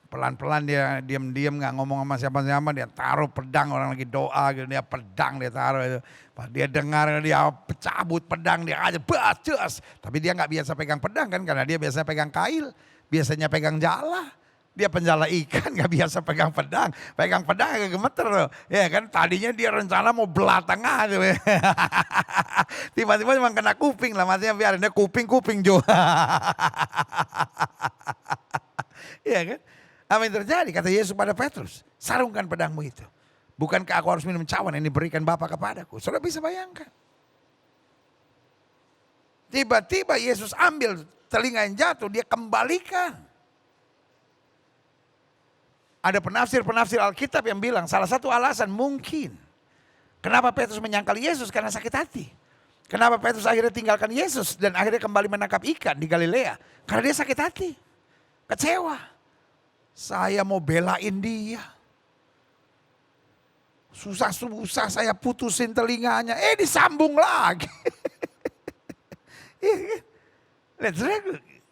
Pelan-pelan dia diam-diam gak ngomong sama siapa-siapa. Dia taruh pedang, orang lagi doa gitu. Dia pedang dia taruh itu. Pas dia dengar dia cabut pedang dia aja. Bas. Tapi dia gak biasa pegang pedang kan. Karena dia biasa pegang kail. Biasanya pegang jala. Dia penjala ikan gak biasa pegang pedang. Pegang pedang agak gemeter loh. Ya kan tadinya dia rencana mau belah tengah. Tuh. Tiba-tiba cuma kena kuping lah. Maksudnya biarin dia kuping juga. Iya kan. Apa yang terjadi? Kata Yesus pada Petrus. Sarungkan pedangmu itu. Bukankah aku harus minum cawan yang diberikan Bapa kepadaku? Saudara bisa bayangkan. Tiba-tiba Yesus ambil telinga yang jatuh. Dia kembalikan. Ada penafsir-penafsir Alkitab yang bilang salah satu alasan mungkin. Kenapa Petrus menyangkal Yesus? Karena sakit hati. Kenapa Petrus akhirnya tinggalkan Yesus dan akhirnya kembali menangkap ikan di Galilea? Karena dia sakit hati. Kecewa. Saya mau belain dia. Susah-susah saya putusin telinganya. Disambung lagi. Lihat,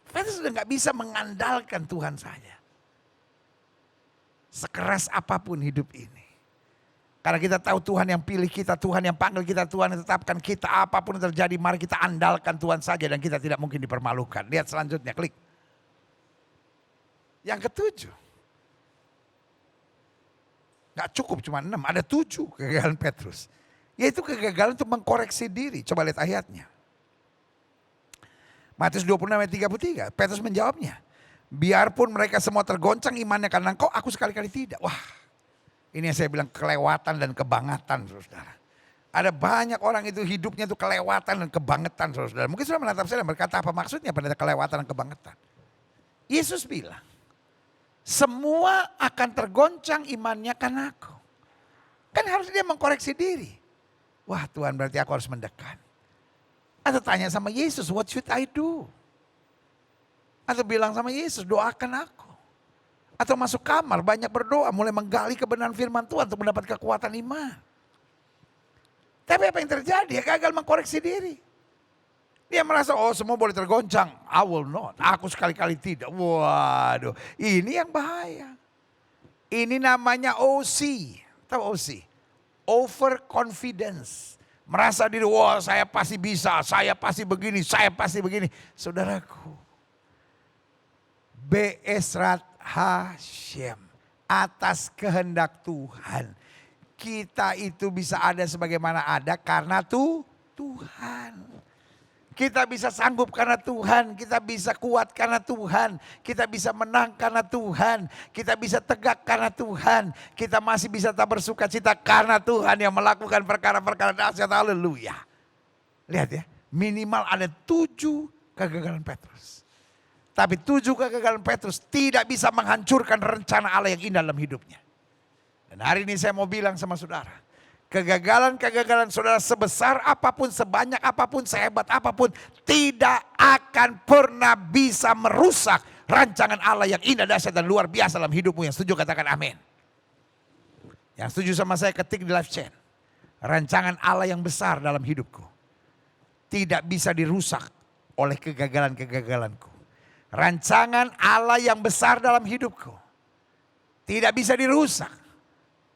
Petrus sudah gak bisa mengandalkan Tuhan saja. Sekeras apapun hidup ini. Karena kita tahu Tuhan yang pilih kita, Tuhan yang panggil kita, Tuhan yang tetapkan kita. Apapun yang terjadi, mari kita andalkan Tuhan saja dan kita tidak mungkin dipermalukan. Lihat selanjutnya, klik. Yang ketujuh. Gak cukup cuma 6, ada 7 kegagalan Petrus. Yaitu kegagalan untuk mengkoreksi diri. Coba lihat ayatnya. Matius 26 ayat 33, Petrus menjawabnya. Biarpun mereka semua tergoncang imannya karena engkau, aku sekali-kali tidak. Wah, ini yang saya bilang kelewatan dan kebangatan saudara. Ada banyak orang itu hidupnya itu kelewatan dan kebangetan saudara. Mungkin sudah menatap saya dan berkata apa maksudnya pada kelewatan dan kebangetan. Yesus bilang, semua akan tergoncang imannya karena aku. Kan harus dia mengkoreksi diri. Wah Tuhan berarti aku harus mendekat. Atau tanya sama Yesus, what should I do? Atau bilang sama Yesus, doakan aku. Atau masuk kamar banyak berdoa, mulai menggali kebenaran firman Tuhan untuk mendapat kekuatan iman. Tapi apa yang terjadi? Dia gagal mengkoreksi diri. Dia merasa, oh semua boleh tergoncang. I will not. Aku sekali-kali tidak. Waduh, ini yang bahaya. Ini namanya OC. Tahu OC? Overconfidence. Merasa diri, wah saya pasti bisa, saya pasti begini, saya pasti begini. Saudaraku, Be'esrat Hashem. Atas kehendak Tuhan. Kita itu bisa ada sebagaimana ada karena Tuhan. Kita bisa sanggup karena Tuhan, kita bisa kuat karena Tuhan, kita bisa menang karena Tuhan, kita bisa tegak karena Tuhan, kita masih bisa tak bersuka cita karena Tuhan yang melakukan perkara-perkara dahsyat. Haleluya. Lihat ya, minimal ada 7 kegagalan Petrus. Tapi 7 kegagalan Petrus tidak bisa menghancurkan rencana Allah yang indah dalam hidupnya. Dan hari ini saya mau bilang sama saudara, kegagalan-kegagalan saudara sebesar apapun, sebanyak apapun, sehebat apapun, tidak akan pernah bisa merusak rancangan Allah yang indah, dahsyat dan luar biasa dalam hidupmu. Yang setuju katakan amin. Yang setuju sama saya ketik di live chat. Rancangan Allah yang besar dalam hidupku tidak bisa dirusak oleh kegagalan-kegagalanku. Rancangan Allah yang besar dalam hidupku tidak bisa dirusak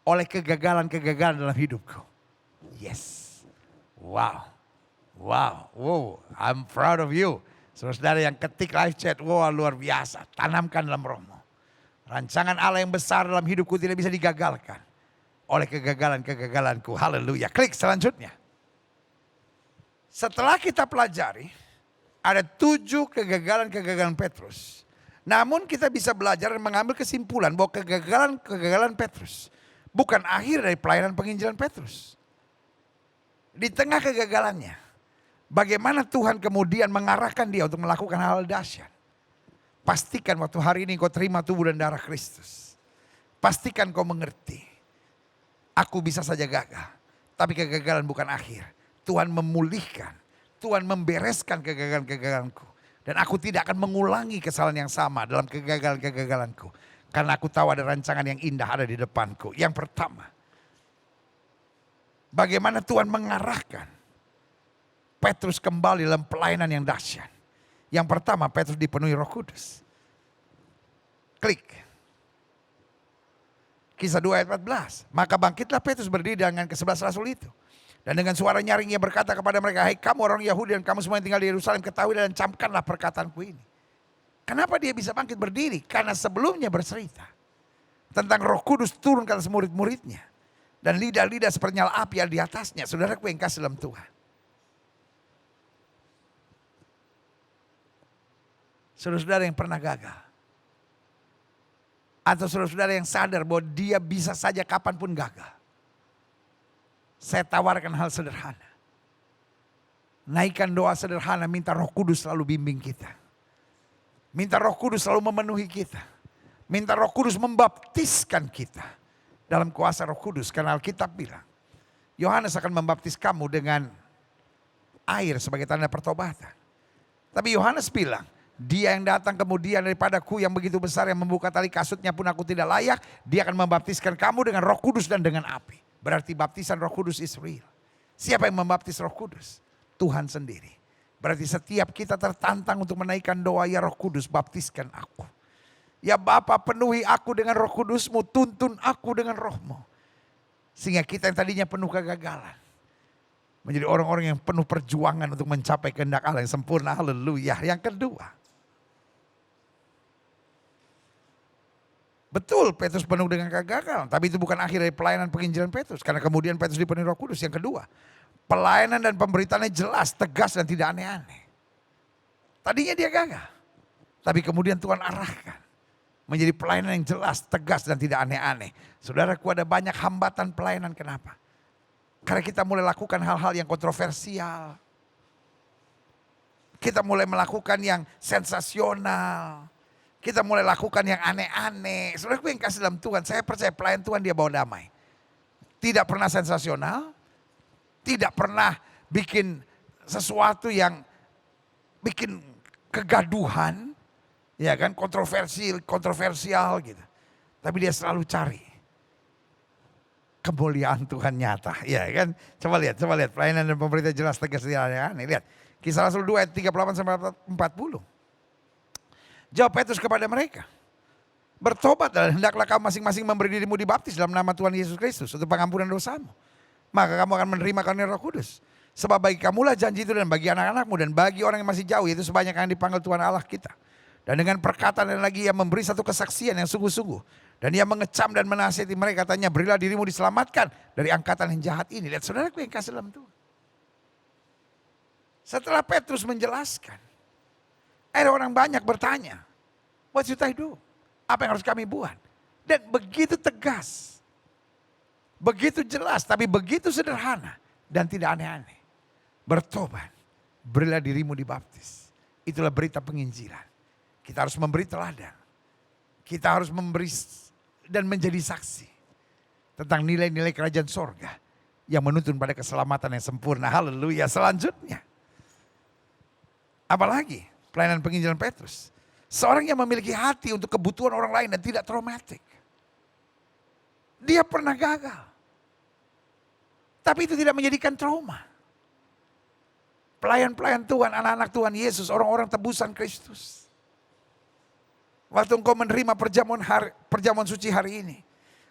oleh kegagalan-kegagalan dalam hidupku. Yes. Wow. Wow. Wow. I'm proud of you. Saudara yang ketik live chat. Wow, luar biasa. Tanamkan dalam rohmu. Rancangan Allah yang besar dalam hidupku tidak bisa digagalkan oleh kegagalan-kegagalanku. Haleluya. Klik selanjutnya. Setelah kita pelajari, ada 7 kegagalan-kegagalan Petrus. Namun kita bisa belajar dan mengambil kesimpulan bahwa kegagalan-kegagalan Petrus bukan akhir dari pelayanan penginjilan Petrus. Di tengah kegagalannya, bagaimana Tuhan kemudian mengarahkan dia untuk melakukan hal dahsyat. Pastikan waktu hari ini kau terima tubuh dan darah Kristus. Pastikan kau mengerti. Aku bisa saja gagal, tapi kegagalan bukan akhir. Tuhan memulihkan, Tuhan membereskan kegagalan-kegagalanku. Dan aku tidak akan mengulangi kesalahan yang sama dalam kegagalan-kegagalanku. Karena aku tahu ada rancangan yang indah ada di depanku. Yang pertama, bagaimana Tuhan mengarahkan Petrus kembali dalam pelayanan yang dahsyat. Yang pertama, Petrus dipenuhi Roh Kudus. Klik. Kisah 2 ayat 14. Maka bangkitlah Petrus berdiri dengan ke-11 rasul itu. Dan dengan suara nyaring ia berkata kepada mereka, hai kamu orang Yahudi dan kamu semua yang tinggal di Yerusalem, ketahui dan camkanlah perkataanku ini. Kenapa dia bisa bangkit berdiri? Karena sebelumnya bercerita tentang Roh Kudus turun ke atas murid-muridnya. Dan lidah-lidah seperti nyala api ada di atasnya. Saudaraku yang kasih dalam Tuhan. Saudara-saudara yang pernah gagal. Atau saudara-saudara yang sadar bahwa dia bisa saja kapanpun gagal. Saya tawarkan hal sederhana. Naikkan doa sederhana, minta Roh Kudus selalu bimbing kita. Minta Roh Kudus selalu memenuhi kita. Minta Roh Kudus membaptiskan kita dalam kuasa Roh Kudus. Karena Alkitab bilang, Yohanes akan membaptis kamu dengan air sebagai tanda pertobatan. Tapi Yohanes bilang, dia yang datang kemudian daripadaku yang begitu besar, yang membuka tali kasutnya pun aku tidak layak. Dia akan membaptiskan kamu dengan Roh Kudus dan dengan api. Berarti baptisan Roh Kudus is real. Siapa yang membaptis Roh Kudus? Tuhan sendiri. Berarti setiap kita tertantang untuk menaikkan doa, ya Roh Kudus baptiskan aku. Ya Bapa penuhi aku dengan Roh Kudusmu, tuntun aku dengan Rohmu. Sehingga kita yang tadinya penuh kegagalan, menjadi orang-orang yang penuh perjuangan untuk mencapai kehendak Allah yang sempurna. Haleluya. Yang kedua, betul Petrus penuh dengan kegagalan, tapi itu bukan akhir dari pelayanan penginjilan Petrus. Karena kemudian Petrus dipenuhi Roh Kudus. Yang kedua, pelayanan dan pemberitaannya jelas, tegas dan tidak aneh-aneh. Tadinya dia gagal, tapi kemudian Tuhan arahkan menjadi pelayanan yang jelas, tegas dan tidak aneh-aneh. Saudaraku, ada banyak hambatan pelayanan. Kenapa? Karena kita mulai lakukan hal-hal yang kontroversial. Kita mulai melakukan yang sensasional. Kita mulai lakukan yang aneh-aneh. Saudaraku yang kasih dalam Tuhan, saya percaya pelayan Tuhan dia bawa damai. Tidak pernah sensasional. Tidak pernah bikin sesuatu yang bikin kegaduhan. Ya kan, kontroversial gitu. Tapi dia selalu cari kemuliaan Tuhan nyata. Ya kan, coba lihat pelayanan dan pemerintah jelas tegas tidak aneh-aneh. Lihat, Kisah Rasul 2 ayat 38 sampai 40. Jawab Petrus kepada mereka, bertobat dan hendaklah kamu masing-masing memberi dirimu dibaptis dalam nama Tuhan Yesus Kristus untuk pengampunan dosamu. Maka kamu akan menerima karunia Roh Kudus. Sebab bagi kamulah janji itu dan bagi anak-anakmu dan bagi orang yang masih jauh, yaitu sebanyak yang dipanggil Tuhan Allah kita. Dan dengan perkataan dan lagi ia memberi satu kesaksian yang sungguh-sungguh. Dan ia mengecam dan menasihati mereka, katanya, berilah dirimu diselamatkan dari angkatan yang jahat ini. Lihat saudaraku yang kasih dalam Tuhan. Setelah Petrus menjelaskan, ada orang banyak bertanya, what should I do? Apa yang harus kami buat? Dan begitu tegas, begitu jelas, tapi begitu sederhana dan tidak aneh-aneh. Bertobat, berilah dirimu dibaptis. Itulah berita penginjilan. Kita harus memberi teladan. Kita harus memberi dan menjadi saksi tentang nilai-nilai kerajaan sorga yang menuntun pada keselamatan yang sempurna. Haleluya. Selanjutnya, apalagi pelayanan penginjilan Petrus. Seorang yang memiliki hati untuk kebutuhan orang lain dan tidak traumatik. Dia pernah gagal. Tapi itu tidak menjadikan trauma. Pelayan-pelayan Tuhan, anak-anak Tuhan Yesus, orang-orang tebusan Kristus. Waktu engkau menerima perjamuan suci hari ini.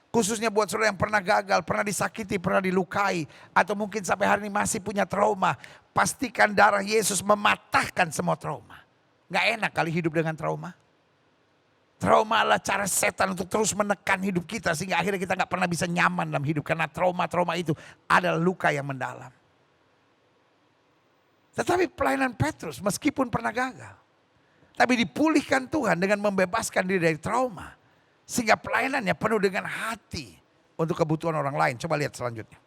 Khususnya buat saudara yang pernah gagal, pernah disakiti, pernah dilukai. Atau mungkin sampai hari ini masih punya trauma. Pastikan darah Yesus mematahkan semua trauma. Gak enak kali hidup dengan trauma. Trauma adalah cara setan untuk terus menekan hidup kita. Sehingga akhirnya kita gak pernah bisa nyaman dalam hidup. Karena trauma-trauma itu adalah luka yang mendalam. Tetapi pelayanan Petrus meskipun pernah gagal, tapi dipulihkan Tuhan dengan membebaskan diri dari trauma. Sehingga pelayanannya penuh dengan hati untuk kebutuhan orang lain. Coba lihat selanjutnya.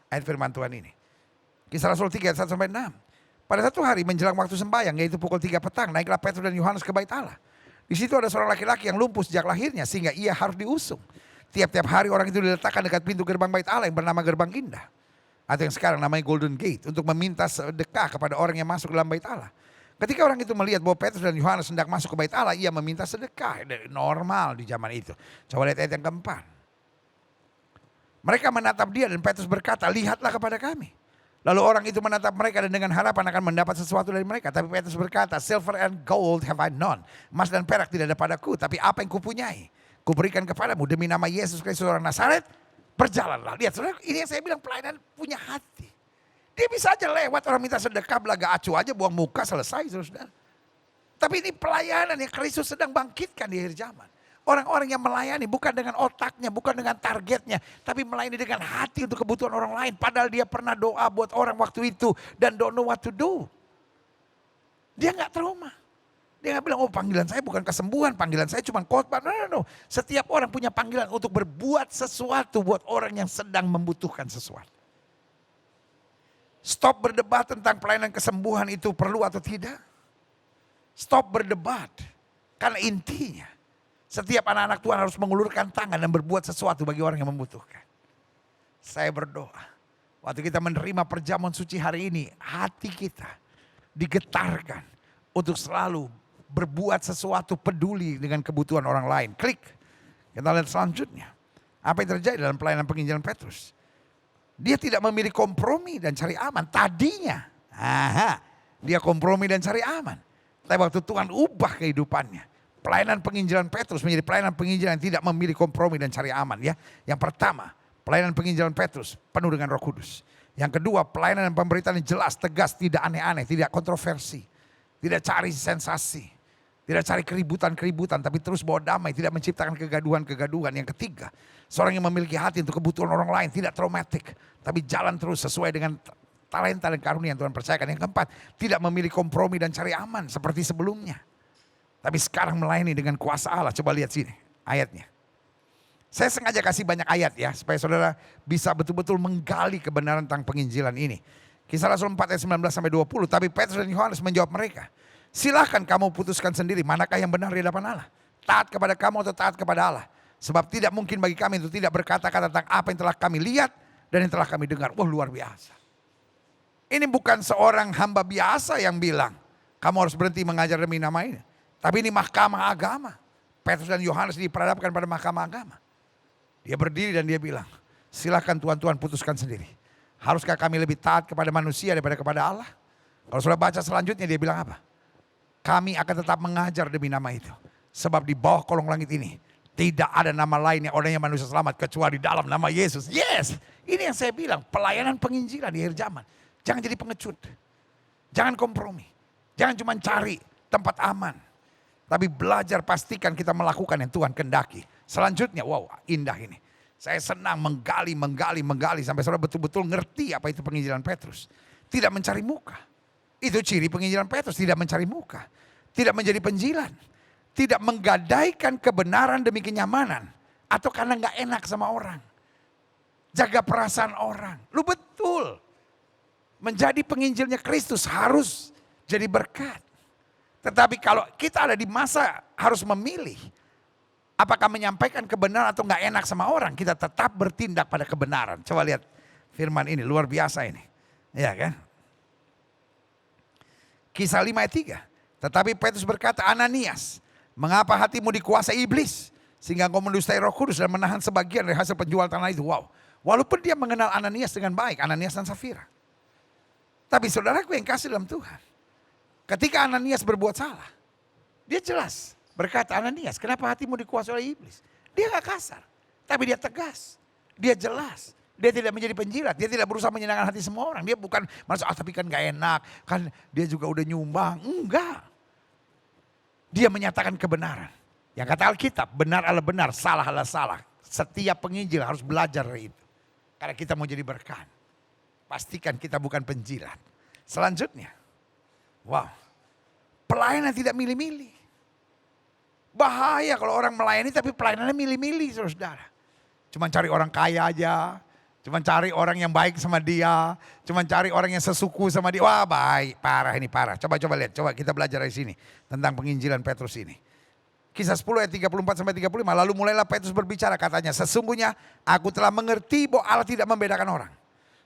Ayat firman Tuhan ini. Kisah Rasul 3 ayat 1 sampai 6. Pada satu hari menjelang waktu sembahyang, yaitu pukul 3 petang, naiklah Petrus dan Yohanes ke bait Allah. Di situ ada seorang laki-laki yang lumpuh sejak lahirnya sehingga ia harus diusung. Tiap-tiap hari orang itu diletakkan dekat pintu gerbang bait Allah yang bernama Gerbang Indah. Atau yang sekarang namanya Golden Gate, untuk meminta sedekah kepada orang yang masuk dalam bait Allah. Ketika orang itu melihat bahwa Petrus dan Yohanes hendak masuk ke bait Allah, ia meminta sedekah. Normal di zaman itu. Coba lihat ayat yang keempat. Mereka menatap dia dan Petrus berkata, lihatlah kepada kami. Lalu orang itu menatap mereka dan dengan harapan akan mendapat sesuatu dari mereka. Tapi Petrus berkata, silver and gold have I none. Emas dan perak tidak ada padaku, tapi apa yang kupunyai kuberikan kepadamu demi nama Yesus Kristus orang Nazaret. Berjalanlah. Lihat saudara, ini yang saya bilang pelayanan punya hati. Dia bisa aja lewat orang minta sedekah, belaga acu aja, buang muka, selesai saudara. Tapi ini pelayanan yang Kristus sedang bangkitkan di akhir zaman. Orang-orang yang melayani bukan dengan otaknya, bukan dengan targetnya, tapi melayani dengan hati untuk kebutuhan orang lain. Padahal dia pernah doa buat orang waktu itu dan don't know what to do. Dia gak trauma. Dia gak bilang, oh panggilan saya bukan kesembuhan, panggilan saya cuma khotbah. No. Setiap orang punya panggilan untuk berbuat sesuatu buat orang yang sedang membutuhkan sesuatu. Stop berdebat tentang pelayanan kesembuhan itu perlu atau tidak. Stop berdebat. Karena intinya, setiap anak-anak Tuhan harus mengulurkan tangan dan berbuat sesuatu bagi orang yang membutuhkan. Saya berdoa, waktu kita menerima perjamuan suci hari ini, hati kita digetarkan untuk selalu berbuat sesuatu, peduli dengan kebutuhan orang lain. Klik. Kita lihat selanjutnya. Apa yang terjadi dalam pelayanan penginjilan Petrus? Dia tidak memilih kompromi dan cari aman. Tadinya, dia kompromi dan cari aman. Tapi waktu Tuhan ubah kehidupannya, pelayanan penginjilan Petrus menjadi pelayanan penginjilan yang tidak memilih kompromi dan cari aman. Ya, yang pertama, pelayanan penginjilan Petrus penuh dengan Roh Kudus. Yang kedua, pelayanan dan pemberitaan yang jelas, tegas, tidak aneh-aneh, tidak kontroversi, tidak cari sensasi. Tidak cari keributan-keributan, tapi terus bawa damai, tidak menciptakan kegaduhan-kegaduhan. Yang ketiga, seorang yang memiliki hati untuk kebutuhan orang lain, tidak traumatik, tapi jalan terus sesuai dengan talenta dan karunia yang Tuhan percayakan. Yang keempat, tidak memilih kompromi dan cari aman seperti sebelumnya. Tapi sekarang melayani dengan kuasa Allah. Coba lihat sini ayatnya. Saya sengaja kasih banyak ayat ya, supaya saudara bisa betul-betul menggali kebenaran tentang penginjilan ini. Kisah Rasul 4 ayat 19 sampai 20, tapi Petrus dan Yohanes menjawab mereka, silahkan kamu putuskan sendiri manakah yang benar di hadapan Allah. Taat kepada kamu atau taat kepada Allah. Sebab tidak mungkin bagi kami untuk tidak berkata-kata tentang apa yang telah kami lihat dan yang telah kami dengar. Wah, luar biasa. Ini bukan seorang hamba biasa yang bilang, kamu harus berhenti mengajar demi nama ini. Tapi ini mahkamah agama. Petrus dan Yohanes diperhadapkan pada mahkamah agama. Dia berdiri dan dia bilang, silahkan Tuhan putuskan sendiri. Haruskah kami lebih taat kepada manusia daripada kepada Allah? Kalau sudah baca selanjutnya dia bilang apa? Kami akan tetap mengajar demi nama itu. Sebab di bawah kolong langit ini tidak ada nama lain yang orangnya manusia selamat kecuali dalam nama Yesus. Yes, ini yang saya bilang, pelayanan penginjilan di akhir zaman. Jangan jadi pengecut. Jangan kompromi. Jangan cuma cari tempat aman. Tapi belajar pastikan kita melakukan yang Tuhan kehendaki. Selanjutnya, wow, indah ini. Saya senang menggali sampai saudara betul-betul ngerti apa itu penginjilan Petrus. Tidak mencari muka. Itu ciri penginjilan Petrus, tidak mencari muka. Tidak menjadi penjilan. Tidak menggadaikan kebenaran demi kenyamanan. Atau karena gak enak sama orang. Jaga perasaan orang. Lu betul. Menjadi penginjilnya Kristus harus jadi berkat. Tetapi kalau kita ada di masa harus memilih. Apakah menyampaikan kebenaran atau gak enak sama orang. Kita tetap bertindak pada kebenaran. Coba lihat firman ini, luar biasa ini. Ya kan? Kisah 5 ayat 3. Tetapi Petrus berkata, Ananias, mengapa hatimu dikuasai iblis? Sehingga engkau mendustai Roh Kudus dan menahan sebagian dari hasil penjual tanah itu. Wow. Walaupun dia mengenal Ananias dengan baik, Ananias dan Safira. Tapi saudaraku yang kasih dalam Tuhan. Ketika Ananias berbuat salah, dia jelas berkata, Ananias, kenapa hatimu dikuasai oleh iblis? Dia gak kasar, tapi dia tegas. Dia jelas. Dia tidak menjadi penjilat. Dia tidak berusaha menyenangkan hati semua orang. Dia bukan merasa, tapi kan gak enak. Kan dia juga udah nyumbang. Enggak. Dia menyatakan kebenaran. Yang kata Alkitab, benar adalah benar, salah adalah salah. Setiap penginjil harus belajar dari itu. Karena kita mau jadi berkat. Pastikan kita bukan penjilat. Selanjutnya. Wow. Pelayanan tidak milih-milih. Bahaya kalau orang melayani tapi pelayanannya milih-milih saudara. Cuma cari orang kaya aja. Cuma cari orang yang baik sama dia. Cuma cari orang yang sesuku sama dia. Wah baik, parah ini parah. Coba lihat, coba kita belajar dari sini. Tentang penginjilan Petrus ini. Kisah 10 ayat 34 sampai 35. Lalu mulailah Petrus berbicara katanya. Sesungguhnya aku telah mengerti bahwa Allah tidak membedakan orang.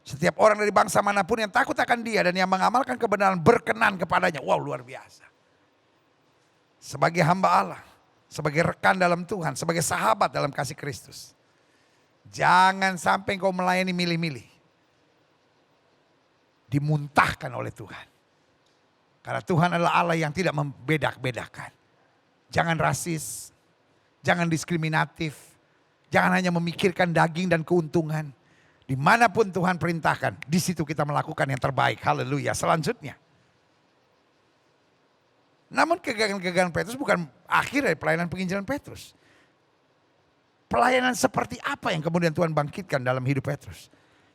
Setiap orang dari bangsa manapun yang takut akan dia dan yang mengamalkan kebenaran berkenan kepadanya. Wow luar biasa. Sebagai hamba Allah. Sebagai rekan dalam Tuhan. Sebagai sahabat dalam kasih Kristus. Jangan sampai kau melayani milih-milih. Dimuntahkan oleh Tuhan. Karena Tuhan adalah Allah yang tidak membedak-bedakan. Jangan rasis. Jangan diskriminatif. Jangan hanya memikirkan daging dan keuntungan. Dimanapun Tuhan perintahkan. Di situ kita melakukan yang terbaik. Haleluya. Selanjutnya. Namun kegagalan Petrus bukan akhir dari pelayanan penginjilan Petrus. Pelayanan seperti apa yang kemudian Tuhan bangkitkan dalam hidup Petrus.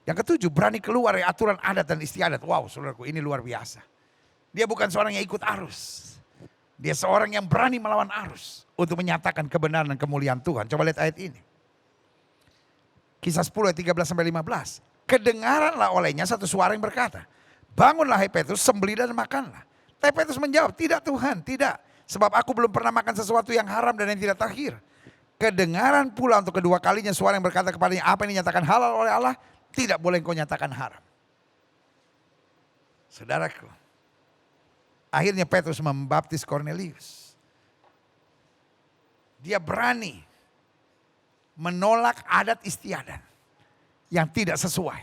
Yang ketujuh, berani keluar dari aturan adat dan istiadat. Wow saudaraku, ini luar biasa. Dia bukan seorang yang ikut arus. Dia seorang yang berani melawan arus. Untuk menyatakan kebenaran dan kemuliaan Tuhan. Coba lihat ayat ini. Kisah 10 ayat 13 sampai 15. Kedengaranlah olehnya satu suara yang berkata, bangunlah hai Petrus, sembelih dan makanlah. Tapi Petrus menjawab, tidak Tuhan, tidak. Sebab aku belum pernah makan sesuatu yang haram dan yang tidak tahir. Kedengaran pula untuk kedua kalinya suara yang berkata kepadanya, apa yang dinyatakan halal oleh Allah, tidak boleh engkau nyatakan haram. Saudaraku, akhirnya Petrus membaptis Kornelius. Dia berani menolak adat istiadat yang tidak sesuai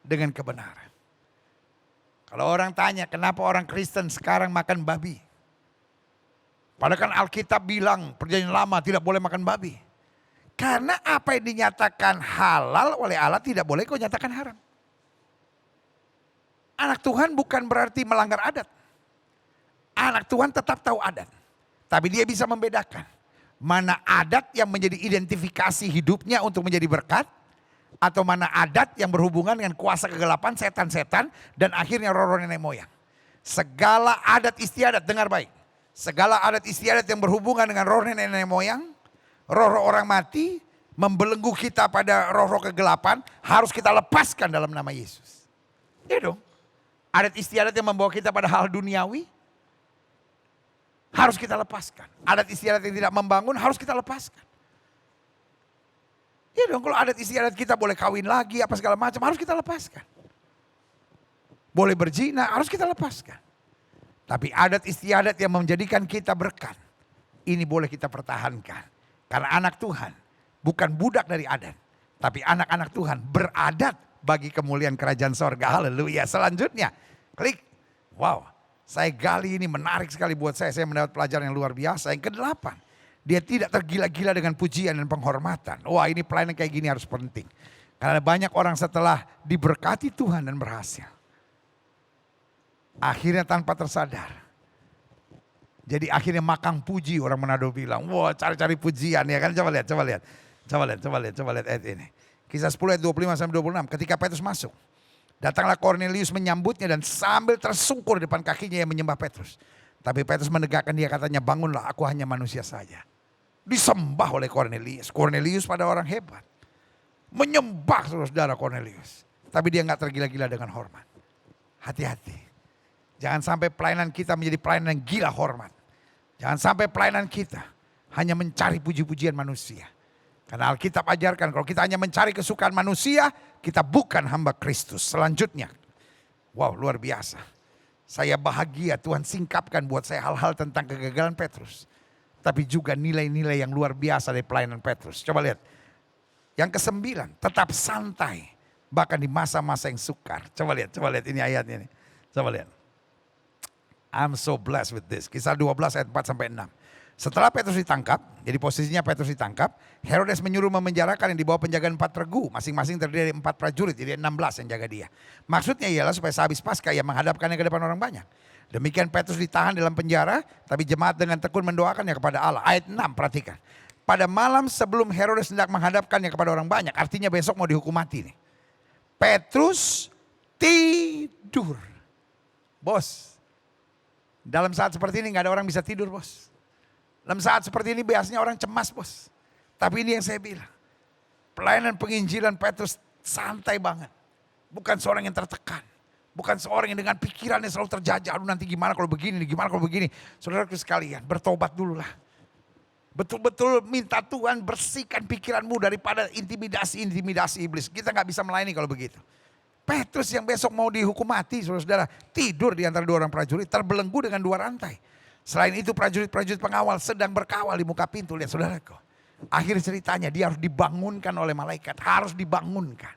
dengan kebenaran. Kalau orang tanya kenapa orang Kristen sekarang makan babi. Padahal kan Alkitab bilang perjanjian lama tidak boleh makan babi. Karena apa yang dinyatakan halal oleh Allah tidak boleh kau nyatakan haram. Anak Tuhan bukan berarti melanggar adat. Anak Tuhan tetap tahu adat. Tapi dia bisa membedakan. Mana adat yang menjadi identifikasi hidupnya untuk menjadi berkat. Atau mana adat yang berhubungan dengan kuasa kegelapan, setan-setan. Dan akhirnya roh-roh nenek moyang. Segala adat istiadat, dengar baik. Segala adat istiadat yang berhubungan dengan roh nenek moyang. Roh-roh orang mati. membelenggu kita pada roh-roh kegelapan, harus kita lepaskan dalam nama Yesus. Iya dong. Adat istiadat yang membawa kita pada hal duniawi, harus kita lepaskan. Adat istiadat yang tidak membangun, harus kita lepaskan. Iya dong, kalau adat istiadat kita boleh kawin lagi, apa segala macam, harus kita lepaskan. Boleh berzina, harus kita lepaskan. Tapi adat istiadat yang menjadikan kita berkat, ini boleh kita pertahankan. Karena anak Tuhan bukan budak dari adat, tapi anak-anak Tuhan beradat bagi kemuliaan kerajaan sorga. Haleluya. Selanjutnya, klik. Wow, saya gali ini menarik sekali buat saya. Saya mendapat pelajaran yang luar biasa. Yang ke-8, dia tidak tergila-gila dengan pujian dan penghormatan. Wah, ini pelayanan kayak gini harus penting. Karena banyak orang setelah diberkati Tuhan dan berhasil, akhirnya tanpa tersadar, jadi akhirnya makang puji. Orang Manado bilang, wah cari-cari pujian ya kan. Coba lihat ayat ini. Kisah 10 ayat 25 sampai 26. Ketika Petrus masuk, datanglah Kornelius menyambutnya dan sambil tersungkur di depan kakinya yang menyembah Petrus. Tapi Petrus menegakkan dia, katanya, bangunlah, aku hanya manusia saja. Disembah oleh Kornelius. Kornelius pada orang hebat, menyembah saudara Kornelius. Tapi dia nggak tergila-gila dengan hormat. Hati-hati. Jangan sampai pelayanan kita menjadi pelayanan yang gila hormat. Jangan sampai pelayanan kita hanya mencari puji-pujian manusia. Karena Alkitab ajarkan kalau kita hanya mencari kesukaan manusia, kita bukan hamba Kristus. Selanjutnya, wow luar biasa. Saya bahagia Tuhan singkapkan buat saya hal-hal tentang kegagalan Petrus. Tapi juga nilai-nilai yang luar biasa dari pelayanan Petrus. Coba lihat. Yang ke-9, tetap santai. Bahkan di masa-masa yang sukar. Coba lihat ini ayatnya ini. Coba lihat. I'm so blessed with this. Kisah 12 ayat 4 sampai 6. Setelah Petrus ditangkap, jadi posisinya Petrus ditangkap, Herodes menyuruh memenjarakan yang di bawah penjagaan 4 regu, masing-masing terdiri dari 4 prajurit, jadi 16 yang jaga dia. Maksudnya ialah supaya sehabis Paskah ia menghadapkannya ke depan orang banyak. Demikian Petrus ditahan dalam penjara, tapi jemaat dengan tekun mendoakannya kepada Allah. Ayat 6, perhatikan. Pada malam sebelum Herodes hendak menghadapkannya kepada orang banyak, artinya besok mau dihukum mati nih. Petrus tidur. Bos, dalam saat seperti ini gak ada orang bisa tidur bos. Dalam saat seperti ini biasanya orang cemas bos. Tapi ini yang saya bilang. Pelayanan penginjilan Petrus santai banget. Bukan seorang yang tertekan. Bukan seorang yang dengan pikirannya selalu terjajah. Aduh nanti gimana kalau begini, gimana kalau begini. Saudara-saudara sekalian, bertobat dulu lah. Betul-betul minta Tuhan bersihkan pikiranmu daripada intimidasi iblis. Kita gak bisa melayani kalau begitu. Petrus yang besok mau dihukum mati, saudara-saudara, tidur di antara 2 orang prajurit, terbelenggu dengan 2 rantai. Selain itu prajurit-prajurit pengawal sedang berkawal di muka pintu. Lihat saudaraku. Akhir ceritanya dia harus dibangunkan oleh malaikat. Harus dibangunkan.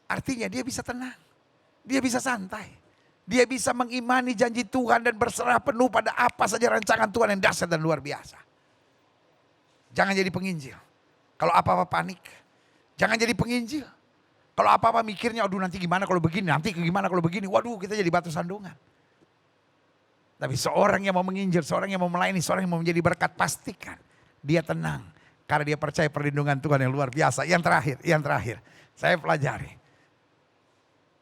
Artinya dia bisa tenang. Dia bisa santai. Dia bisa mengimani janji Tuhan dan berserah penuh pada apa saja rancangan Tuhan yang dahsyat dan luar biasa. Jangan jadi penginjil. Kalau apa-apa panik. Jangan jadi penginjil. Kalau apa-apa mikirnya, aduh nanti gimana kalau begini, nanti gimana kalau begini. Waduh kita jadi batu sandungan. Tapi seorang yang mau menginjil, seorang yang mau melayani, seorang yang mau menjadi berkat, pastikan dia tenang. Karena dia percaya perlindungan Tuhan yang luar biasa. Yang terakhir, saya pelajari.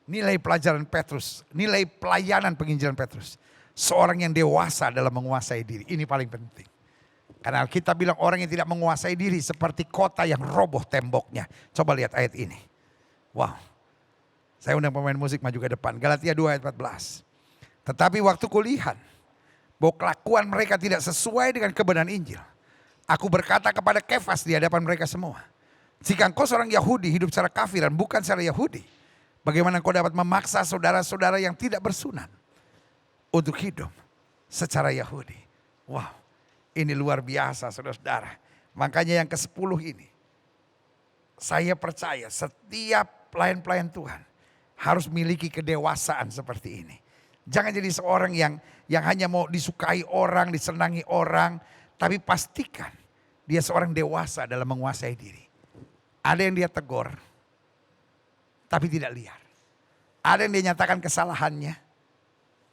Nilai pelajaran Petrus, nilai pelayanan penginjilan Petrus. Seorang yang dewasa dalam menguasai diri, ini paling penting. Karena Alkitab bilang orang yang tidak menguasai diri seperti kota yang roboh temboknya. Coba lihat ayat ini. Wow, saya undang pemain musik maju ke depan. Galatia 2 ayat 14. Tetapi waktu kulihat bahwa kelakuan mereka tidak sesuai dengan kebenaran Injil, aku berkata kepada Kefas di hadapan mereka semua, jika engkau seorang Yahudi hidup secara kafir dan bukan secara Yahudi, bagaimana engkau dapat memaksa saudara-saudara yang tidak bersunan untuk hidup secara Yahudi? Wow, ini luar biasa saudara-saudara. Makanya yang ke-10 ini, saya percaya setiap pelayan-pelayan Tuhan harus miliki kedewasaan seperti ini. Jangan jadi seorang yang hanya mau disukai orang, disenangi orang. Tapi pastikan dia seorang dewasa dalam menguasai diri. Ada yang dia tegur, tapi tidak liar. Ada yang dia nyatakan kesalahannya,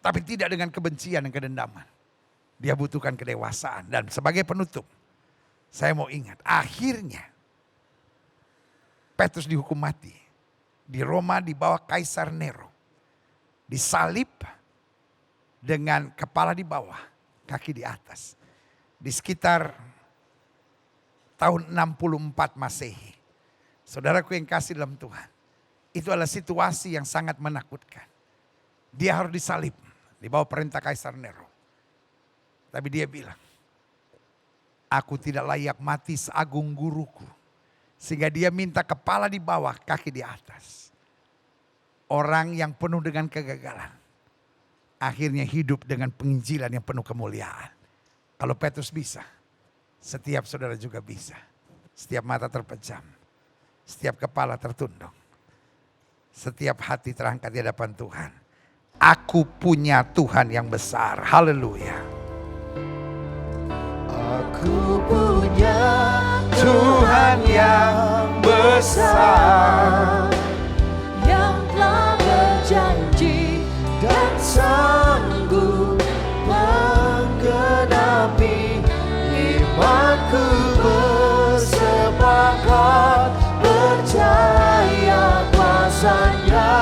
tapi tidak dengan kebencian dan kedendaman. Dia butuhkan kedewasaan. Dan sebagai penutup, saya mau ingat, akhirnya Petrus dihukum mati. Di Roma di bawah Kaisar Nero. Disalib dengan kepala di bawah, kaki di atas. Di sekitar tahun 64 Masehi. Saudaraku yang kasih dalam Tuhan, itu adalah situasi yang sangat menakutkan. Dia harus disalib di bawah perintah Kaisar Nero. Tapi dia bilang, aku tidak layak mati seagung guruku. Sehingga dia minta kepala di bawah, kaki di atas. Orang yang penuh dengan kegagalan, akhirnya hidup dengan penginjilan yang penuh kemuliaan. Kalau Petrus bisa, setiap saudara juga bisa. Setiap mata terpejam, setiap kepala tertunduk, setiap hati terangkat di hadapan Tuhan. Aku punya Tuhan yang besar. Haleluya. Aku punya Tuhan yang besar, yang telah berjanji dan sanggup menggenapi imanku, bersepakat percaya kuasanya.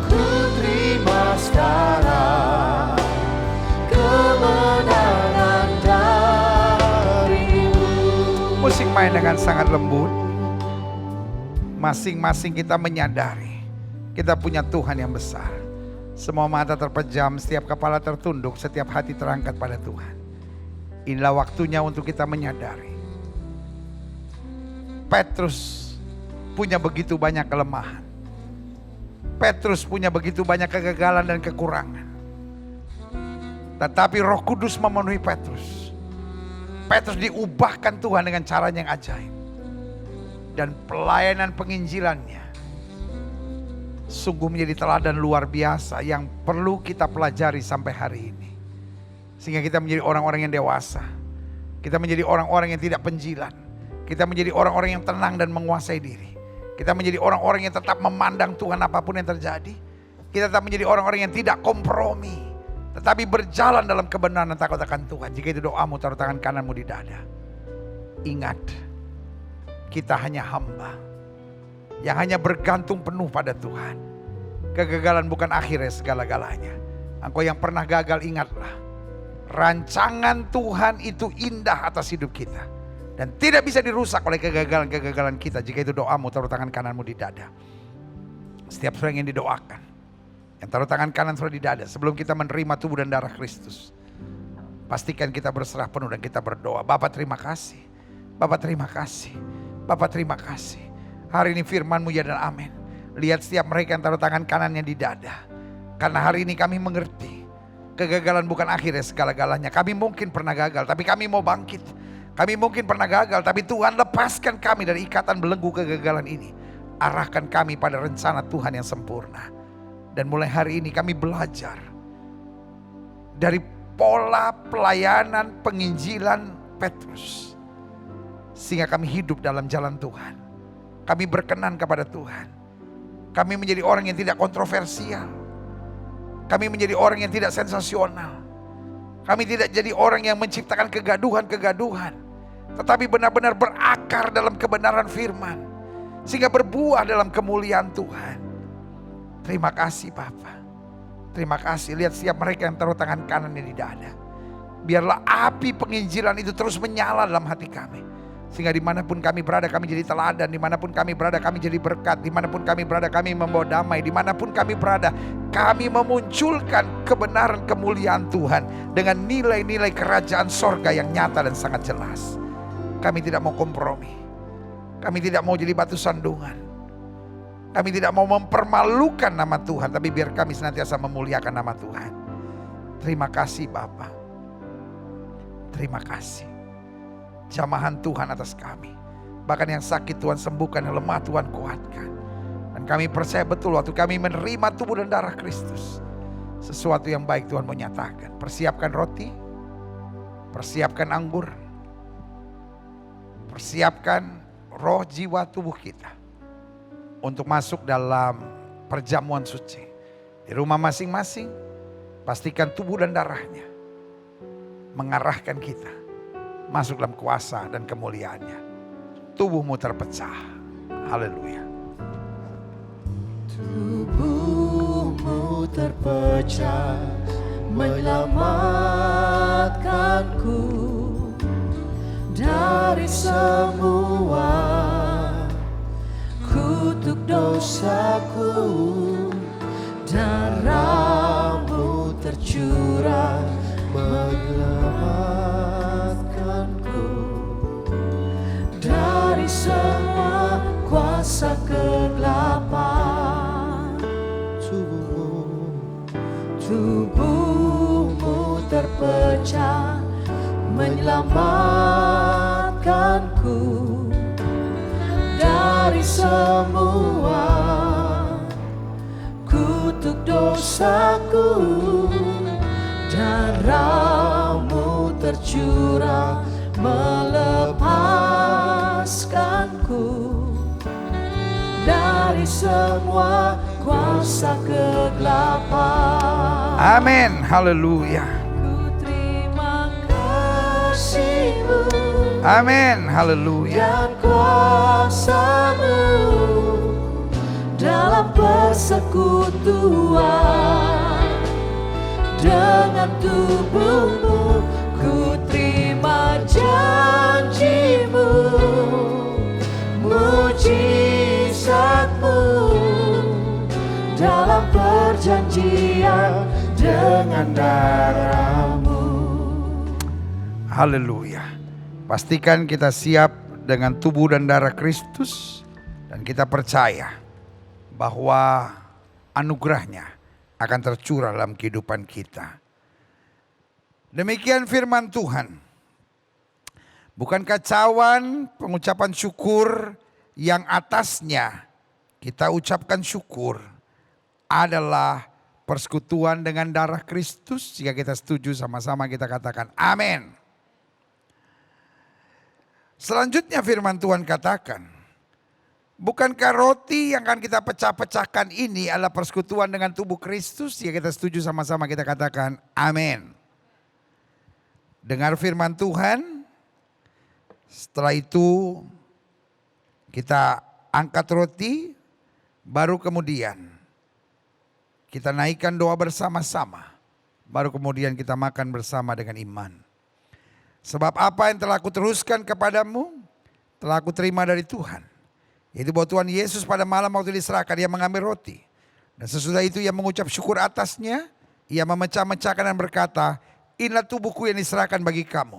Ku terima sekarang kemenangan darimu. Musik main dengan sangat lembut. Masing-masing kita menyadari kita punya Tuhan yang besar. Semua mata terpejam, setiap kepala tertunduk, setiap hati terangkat pada Tuhan. Inilah waktunya untuk kita menyadari Petrus punya begitu banyak kelemahan. Petrus punya begitu banyak kegagalan dan kekurangan. Tetapi Roh Kudus memenuhi Petrus. Petrus diubahkan Tuhan dengan caranya yang ajaib. Dan pelayanan penginjilannya sungguh menjadi teladan luar biasa yang perlu kita pelajari sampai hari ini. Sehingga kita menjadi orang-orang yang dewasa. Kita menjadi orang-orang yang tidak penjilan. Kita menjadi orang-orang yang tenang dan menguasai diri. Kita menjadi orang-orang yang tetap memandang Tuhan apapun yang terjadi. Kita tetap menjadi orang-orang yang tidak kompromi, tetapi berjalan dalam kebenaran dan takut akan Tuhan. Jika itu doamu, taruh tangan kananmu di dada. Ingat, kita hanya hamba yang hanya bergantung penuh pada Tuhan. Kegagalan bukan akhirnya segala-galanya. Engkau yang pernah gagal, ingatlah, rancangan Tuhan itu indah atas hidup kita. Dan tidak bisa dirusak oleh kegagalan-kegagalan kita. Jika itu doamu, taruh tangan kananmu di dada. Setiap saudara yang didoakan, yang taruh tangan kanan saudara di dada, sebelum kita menerima tubuh dan darah Kristus, pastikan kita berserah penuh dan kita berdoa. Bapa terima kasih. Bapa terima kasih. Bapa terima kasih. Hari ini firman-Mu ya dan amin. Lihat setiap mereka yang taruh tangan kanannya di dada. Karena hari ini kami mengerti, kegagalan bukan akhirnya segala-galanya. Kami mungkin pernah gagal, tapi kami mau bangkit. Kami mungkin pernah gagal, tapi Tuhan lepaskan kami dari ikatan belenggu kegagalan ini. Arahkan kami pada rencana Tuhan yang sempurna. Dan mulai hari ini kami belajar dari pola pelayanan penginjilan Petrus. Sehingga kami hidup dalam jalan Tuhan. Kami berkenan kepada Tuhan. Kami menjadi orang yang tidak kontroversial. Kami menjadi orang yang tidak sensasional. Kami tidak jadi orang yang menciptakan kegaduhan-kegaduhan. Tetapi benar-benar berakar dalam kebenaran firman. Sehingga berbuah dalam kemuliaan Tuhan. Terima kasih Bapa. Terima kasih. Lihat setiap mereka yang taruh tangan kanannya di dada. Biarlah api penginjilan itu terus menyala dalam hati kami. Sehingga dimanapun kami berada kami jadi teladan. Dimanapun kami berada kami jadi berkat. Dimanapun kami berada kami membawa damai. Dimanapun kami berada kami memunculkan kebenaran kemuliaan Tuhan. Dengan nilai-nilai kerajaan sorga yang nyata dan sangat jelas. Kami tidak mau kompromi. Kami tidak mau jadi batu sandungan. Kami tidak mau mempermalukan nama Tuhan. Tapi biar kami senantiasa memuliakan nama Tuhan. Terima kasih Bapa. Terima kasih. Jamahan Tuhan atas kami. Bahkan yang sakit Tuhan sembuhkan, yang lemah Tuhan kuatkan. Dan kami percaya betul waktu kami menerima tubuh dan darah Kristus, sesuatu yang baik Tuhan mau nyatakan. Persiapkan roti, persiapkan anggur, persiapkan roh, jiwa, tubuh kita untuk masuk dalam perjamuan suci. Di rumah masing-masing, pastikan tubuh dan darahnya mengarahkan kita masuk dalam kuasa dan kemuliaannya. Tubuhmu terpecah. Haleluya. Tubuhmu terpecah menyelamatkanku dari semua kutuk dosaku. Darah-Mu tercurah menyelamatkanku dari semua kuasa kegelapan. Tubuh-Mu terpecah menyelamatkanku dari semua kutuk dosaku. Darah-Mu tercurah melepaskanku dari semua kuasa kegelapan. Amin. Haleluya. Ku terima kasih-Mu Amin. Haleluya. dan kuasa-Mu dalam persekutuan dengan tubuh-Mu. Ku terima janji-Mu, mujizat-Mu dalam perjanjian dengan darah-Mu. Haleluya. Pastikan kita siap dengan tubuh dan darah Kristus. Dan kita percaya bahwa anugerahnya akan tercurah dalam kehidupan kita. Demikian firman Tuhan. Bukankah cawan pengucapan syukur yang atasnya kita ucapkan syukur adalah persekutuan dengan darah Kristus? Jika kita setuju sama-sama kita katakan amin. Selanjutnya firman Tuhan katakan, bukankah roti yang akan kita pecah-pecahkan ini adalah persekutuan dengan tubuh Kristus? Jika kita setuju sama-sama kita katakan amin. Dengar firman Tuhan. Setelah itu kita angkat roti, baru kemudian kita naikkan doa bersama-sama. Baru kemudian kita makan bersama dengan iman. Sebab apa yang telah aku teruskan kepadamu, telah aku terima dari Tuhan. Yaitu bahwa Tuhan Yesus pada malam waktu diserahkan, Ia mengambil roti. Dan sesudah itu Ia mengucap syukur atasnya, Ia memecah-mecahkan dan berkata, inilah tubuhku yang diserahkan bagi kamu.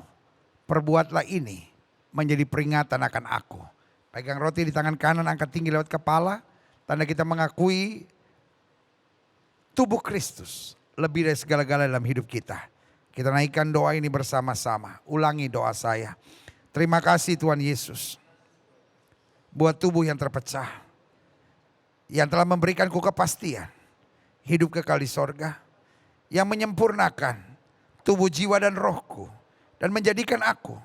Perbuatlah ini menjadi peringatan akan aku. Pegang roti di tangan kanan, angkat tinggi lewat kepala. Tanda kita mengakui tubuh Kristus lebih dari segala-gala dalam hidup kita. Kita naikkan doa ini bersama-sama. Ulangi doa saya. Terima kasih Tuhan Yesus. Buat tubuh yang terpecah. Yang telah memberikanku kepastian. Hidup kekal di sorga. Yang menyempurnakan tubuh, jiwa dan rohku. Dan menjadikan aku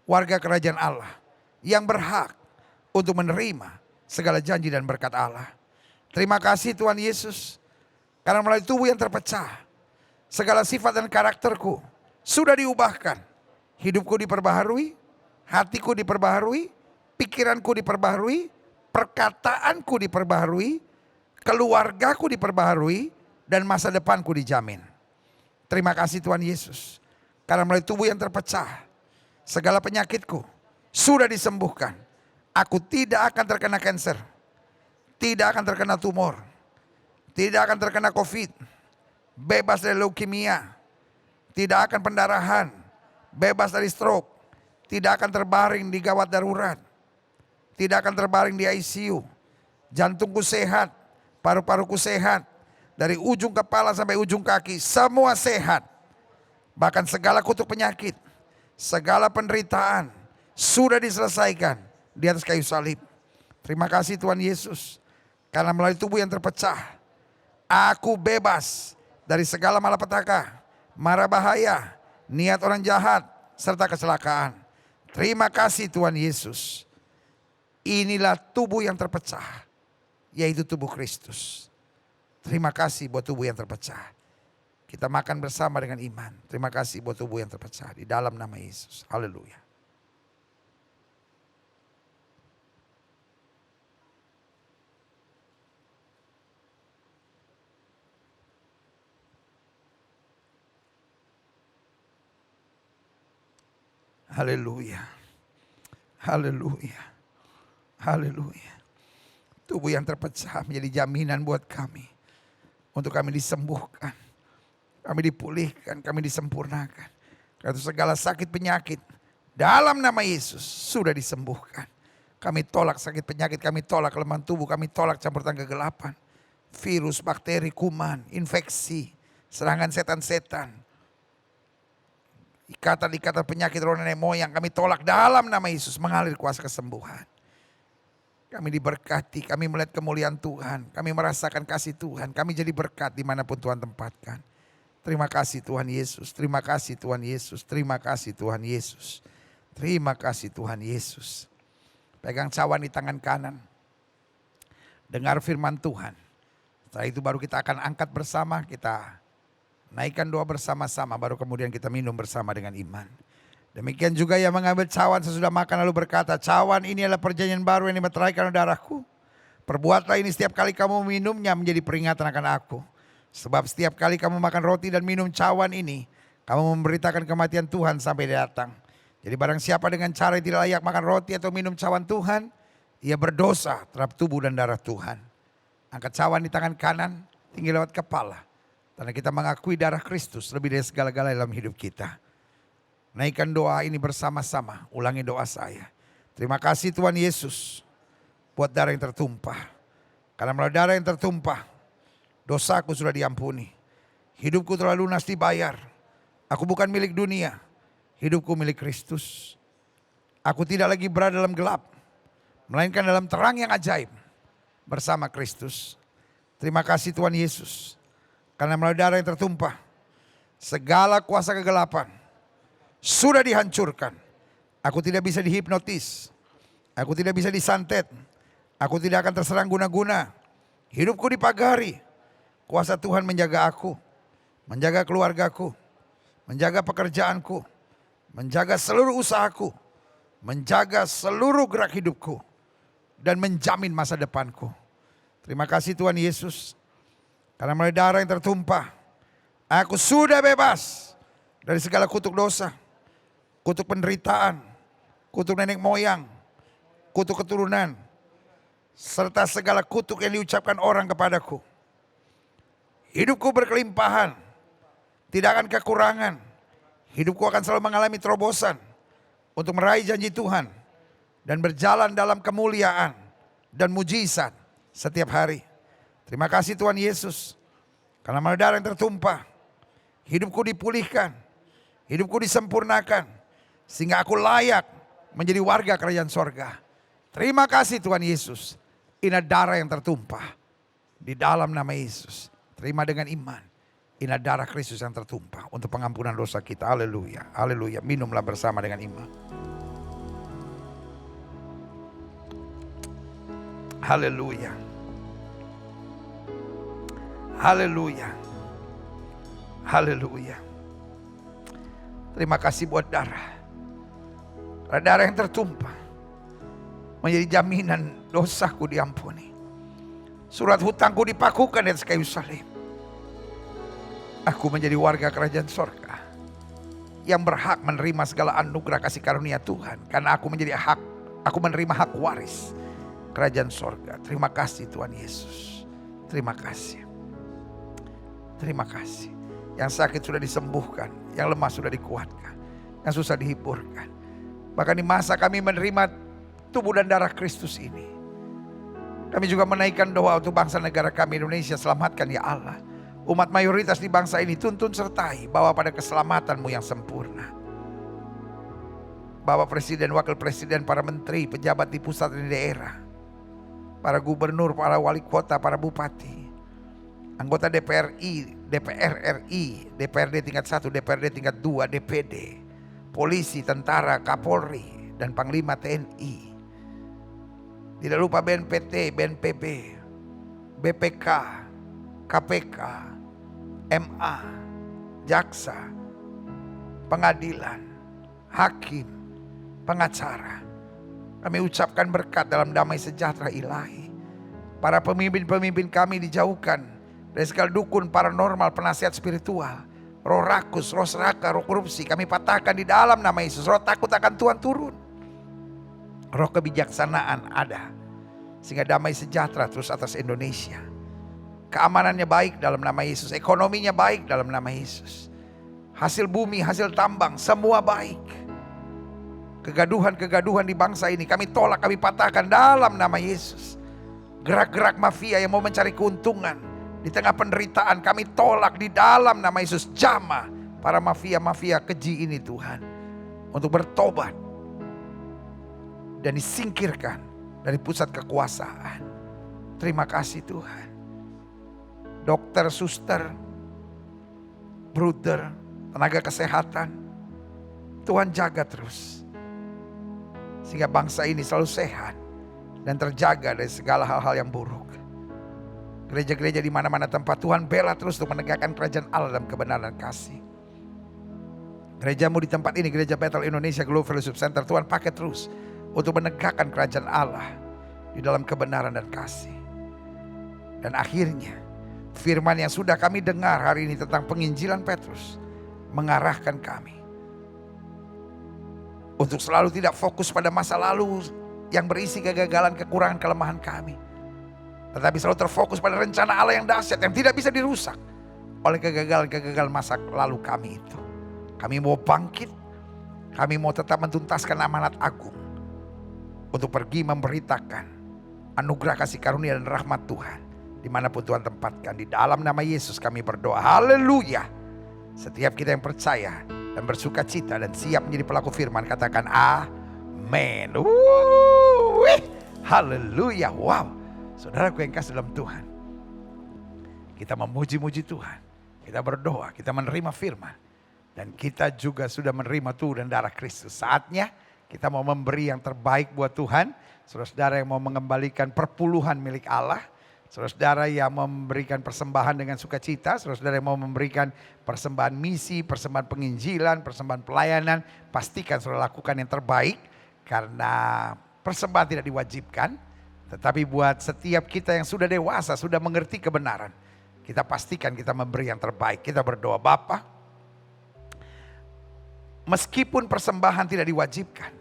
warga kerajaan Allah. Yang berhak untuk menerima segala janji dan berkat Allah. Terima kasih Tuhan Yesus. Karena melalui tubuh yang terpecah, segala sifat dan karakterku sudah diubahkan. Hidupku diperbaharui, hatiku diperbaharui, pikiranku diperbaharui, perkataanku diperbaharui, keluargaku diperbaharui, dan masa depanku dijamin. Terima kasih Tuhan Yesus. Karena melalui tubuh yang terpecah, segala penyakitku sudah disembuhkan. Aku tidak akan terkena kanker, tidak akan terkena tumor, tidak akan terkena COVID, bebas dari leukemia, tidak akan pendarahan, bebas dari stroke, tidak akan terbaring di gawat darurat, tidak akan terbaring di ICU. Jantungku sehat, paru-paruku sehat, dari ujung kepala sampai ujung kaki, semua sehat. Bahkan segala kutuk penyakit, segala penderitaan sudah diselesaikan di atas kayu salib. Terima kasih Tuhan Yesus. Karena melalui tubuh yang terpecah, aku bebas dari segala malapetaka, mara bahaya, niat orang jahat, serta kecelakaan. Terima kasih Tuhan Yesus. Inilah tubuh yang terpecah, yaitu tubuh Kristus. Terima kasih buat tubuh yang terpecah. Kita makan bersama dengan iman. Terima kasih buat tubuh yang terpecah di dalam nama Yesus. Haleluya. Haleluya. Haleluya. Haleluya. Tubuh yang terpecah menjadi jaminan buat kami. Untuk kami disembuhkan. Kami dipulihkan, kami disempurnakan. Karena segala sakit penyakit dalam nama Yesus sudah disembuhkan. Kami tolak sakit penyakit, kami tolak kelemahan tubuh, kami tolak campur tangan kegelapan. Virus, bakteri, kuman, infeksi, serangan setan-setan. Ikatan-ikatan penyakit roh nenek moyang kami tolak dalam nama Yesus, mengalir kuasa kesembuhan. Kami diberkati, kami melihat kemuliaan Tuhan, kami merasakan kasih Tuhan, kami jadi berkat dimanapun Tuhan tempatkan. Terima kasih Tuhan Yesus, terima kasih Tuhan Yesus, terima kasih Tuhan Yesus. Terima kasih Tuhan Yesus. Pegang cawan di tangan kanan. Dengar firman Tuhan. Setelah itu baru kita akan angkat bersama, kita naikkan doa bersama-sama, baru kemudian kita minum bersama dengan iman. Demikian juga yang mengambil cawan sesudah makan lalu berkata, cawan ini adalah perjanjian baru yang dimeteraikan oleh darahku. Perbuatlah ini setiap kali kamu minumnya menjadi peringatan akan aku. Sebab setiap kali kamu makan roti dan minum cawan ini, kamu memberitakan kematian Tuhan sampai dia datang. Jadi barang siapa dengan cara yang tidak layak makan roti atau minum cawan Tuhan, ia berdosa terhadap tubuh dan darah Tuhan. Angkat cawan di tangan kanan, tinggi lewat kepala. Karena kita mengakui darah Kristus lebih dari segala-galanya dalam hidup kita. Naikkan doa ini bersama-sama, ulangi doa saya. Terima kasih Tuhan Yesus buat darah yang tertumpah. Karena melalui darah yang tertumpah, dosaku sudah diampuni. Hidupku telah lunas dibayar. Aku bukan milik dunia, hidupku milik Kristus. Aku tidak lagi berada dalam gelap, melainkan dalam terang yang ajaib bersama Kristus. Terima kasih Tuhan Yesus. Karena melalui darah yang tertumpah, segala kuasa kegelapan sudah dihancurkan. Aku tidak bisa dihipnotis. Aku tidak bisa disantet. Aku tidak akan terserang guna-guna. Hidupku dipagari. Kuasa Tuhan menjaga aku. Menjaga keluargaku. Menjaga pekerjaanku. Menjaga seluruh usahaku. Menjaga seluruh gerak hidupku. Dan menjamin masa depanku. Terima kasih Tuhan Yesus. Karena melalui darah yang tertumpah, aku sudah bebas dari segala kutuk dosa. Kutuk penderitaan, kutuk nenek moyang, kutuk keturunan, serta segala kutuk yang diucapkan orang kepadaku. Hidupku berkelimpahan, tidak akan kekurangan. Hidupku akan selalu mengalami terobosan untuk meraih janji Tuhan dan berjalan dalam kemuliaan dan mujizat setiap hari. Terima kasih Tuhan Yesus, karena melalui darah yang tertumpah, hidupku dipulihkan, hidupku disempurnakan. Sehingga aku layak menjadi warga kerajaan sorga. Terima kasih Tuhan Yesus. Ini darah yang tertumpah di dalam nama Yesus. Terima dengan iman. Ini darah Kristus yang tertumpah untuk pengampunan dosa kita. Haleluya. Haleluya. Minumlah bersama dengan iman. Haleluya. Haleluya. Haleluya. Terima kasih buat darah. Darah yang tertumpah menjadi jaminan dosaku diampuni. Surat hutangku dipakukan di atas kayu salib. Aku menjadi warga kerajaan sorga yang berhak menerima segala anugerah kasih karunia Tuhan. Karena aku menjadi hak, aku menerima hak waris kerajaan sorga. Terima kasih Tuhan Yesus. Terima kasih. Terima kasih. Yang sakit sudah disembuhkan, yang lemah sudah dikuatkan, yang susah dihiburkan. Bahkan di masa kami menerima tubuh dan darah Kristus ini, kami juga menaikkan doa untuk bangsa negara kami Indonesia. Selamatkan ya Allah. Umat mayoritas di bangsa ini tuntun sertai, bawa pada keselamatanmu yang sempurna. Bapak Presiden, Wakil Presiden, para menteri, pejabat di pusat dan di daerah, para gubernur, para wali kota, para bupati, anggota DPR RI, DPRD tingkat 1, DPRD tingkat 2, DPD, polisi, tentara, Kapolri, dan Panglima TNI. Tidak lupa BNPT, BNPB, BPK, KPK, MA, jaksa, pengadilan, hakim, pengacara. Kami ucapkan berkat dalam damai sejahtera ilahi. Para pemimpin-pemimpin kami dijauhkan dari segala dukun, paranormal, penasihat spiritual, roh rakus, roh serakah, roh korupsi. Kami patahkan di dalam nama Yesus. Roh takut akan Tuhan turun. Roh kebijaksanaan ada. Sehingga damai sejahtera terus atas Indonesia. Keamanannya baik dalam nama Yesus. Ekonominya baik dalam nama Yesus. Hasil bumi, hasil tambang, semua baik. Kegaduhan-kegaduhan di bangsa ini kami tolak, kami patahkan dalam nama Yesus. Gerak-gerak mafia yang mau mencari keuntungan di tengah penderitaan kami tolak di dalam nama Yesus. Jamah para mafia-mafia keji ini Tuhan. Untuk bertobat. Dan disingkirkan dari pusat kekuasaan. Terima kasih Tuhan. Dokter, suster, bruder, tenaga kesehatan. Tuhan jaga terus. Sehingga bangsa ini selalu sehat. Dan terjaga dari segala hal-hal yang buruk. Gereja-gereja di mana-mana tempat Tuhan bela terus untuk menegakkan kerajaan Allah dalam kebenaran dan kasih. Gerejamu di tempat ini, Gereja Bethel Indonesia Global Fellowship Center, Tuhan pakai terus untuk menegakkan kerajaan Allah di dalam kebenaran dan kasih. Dan akhirnya firman yang sudah kami dengar hari ini tentang penginjilan Petrus mengarahkan kami untuk selalu tidak fokus pada masa lalu yang berisi kegagalan, kekurangan, kelemahan kami. Tetapi selalu terfokus pada rencana Allah yang dahsyat yang tidak bisa dirusak oleh kegagalan-kegagalan masa lalu kami itu. Kami mau bangkit, kami mau tetap mentuntaskan amanat agung untuk pergi memberitakan anugerah kasih karunia dan rahmat Tuhan dimanapun Tuhan tempatkan. Di dalam nama Yesus kami berdoa, haleluya. Setiap kita yang percaya dan bersuka cita dan siap menjadi pelaku firman, katakan amin. Haleluya. Wow. Saudaraku yang kasih dalam Tuhan, kita memuji-muji Tuhan, kita berdoa, kita menerima firman, dan kita juga sudah menerima tubuh dan darah Kristus. Saatnya kita mau memberi yang terbaik buat Tuhan. Saudara-saudara yang mau mengembalikan perpuluhan milik Allah, saudara-saudara yang memberikan persembahan dengan sukacita, saudara-saudara yang mau memberikan persembahan misi, persembahan penginjilan, persembahan pelayanan, pastikan saudara lakukan yang terbaik, karena persembahan tidak diwajibkan. Tetapi buat setiap kita yang sudah dewasa, sudah mengerti kebenaran, kita pastikan kita memberi yang terbaik. Kita berdoa, Bapa, meskipun persembahan tidak diwajibkan,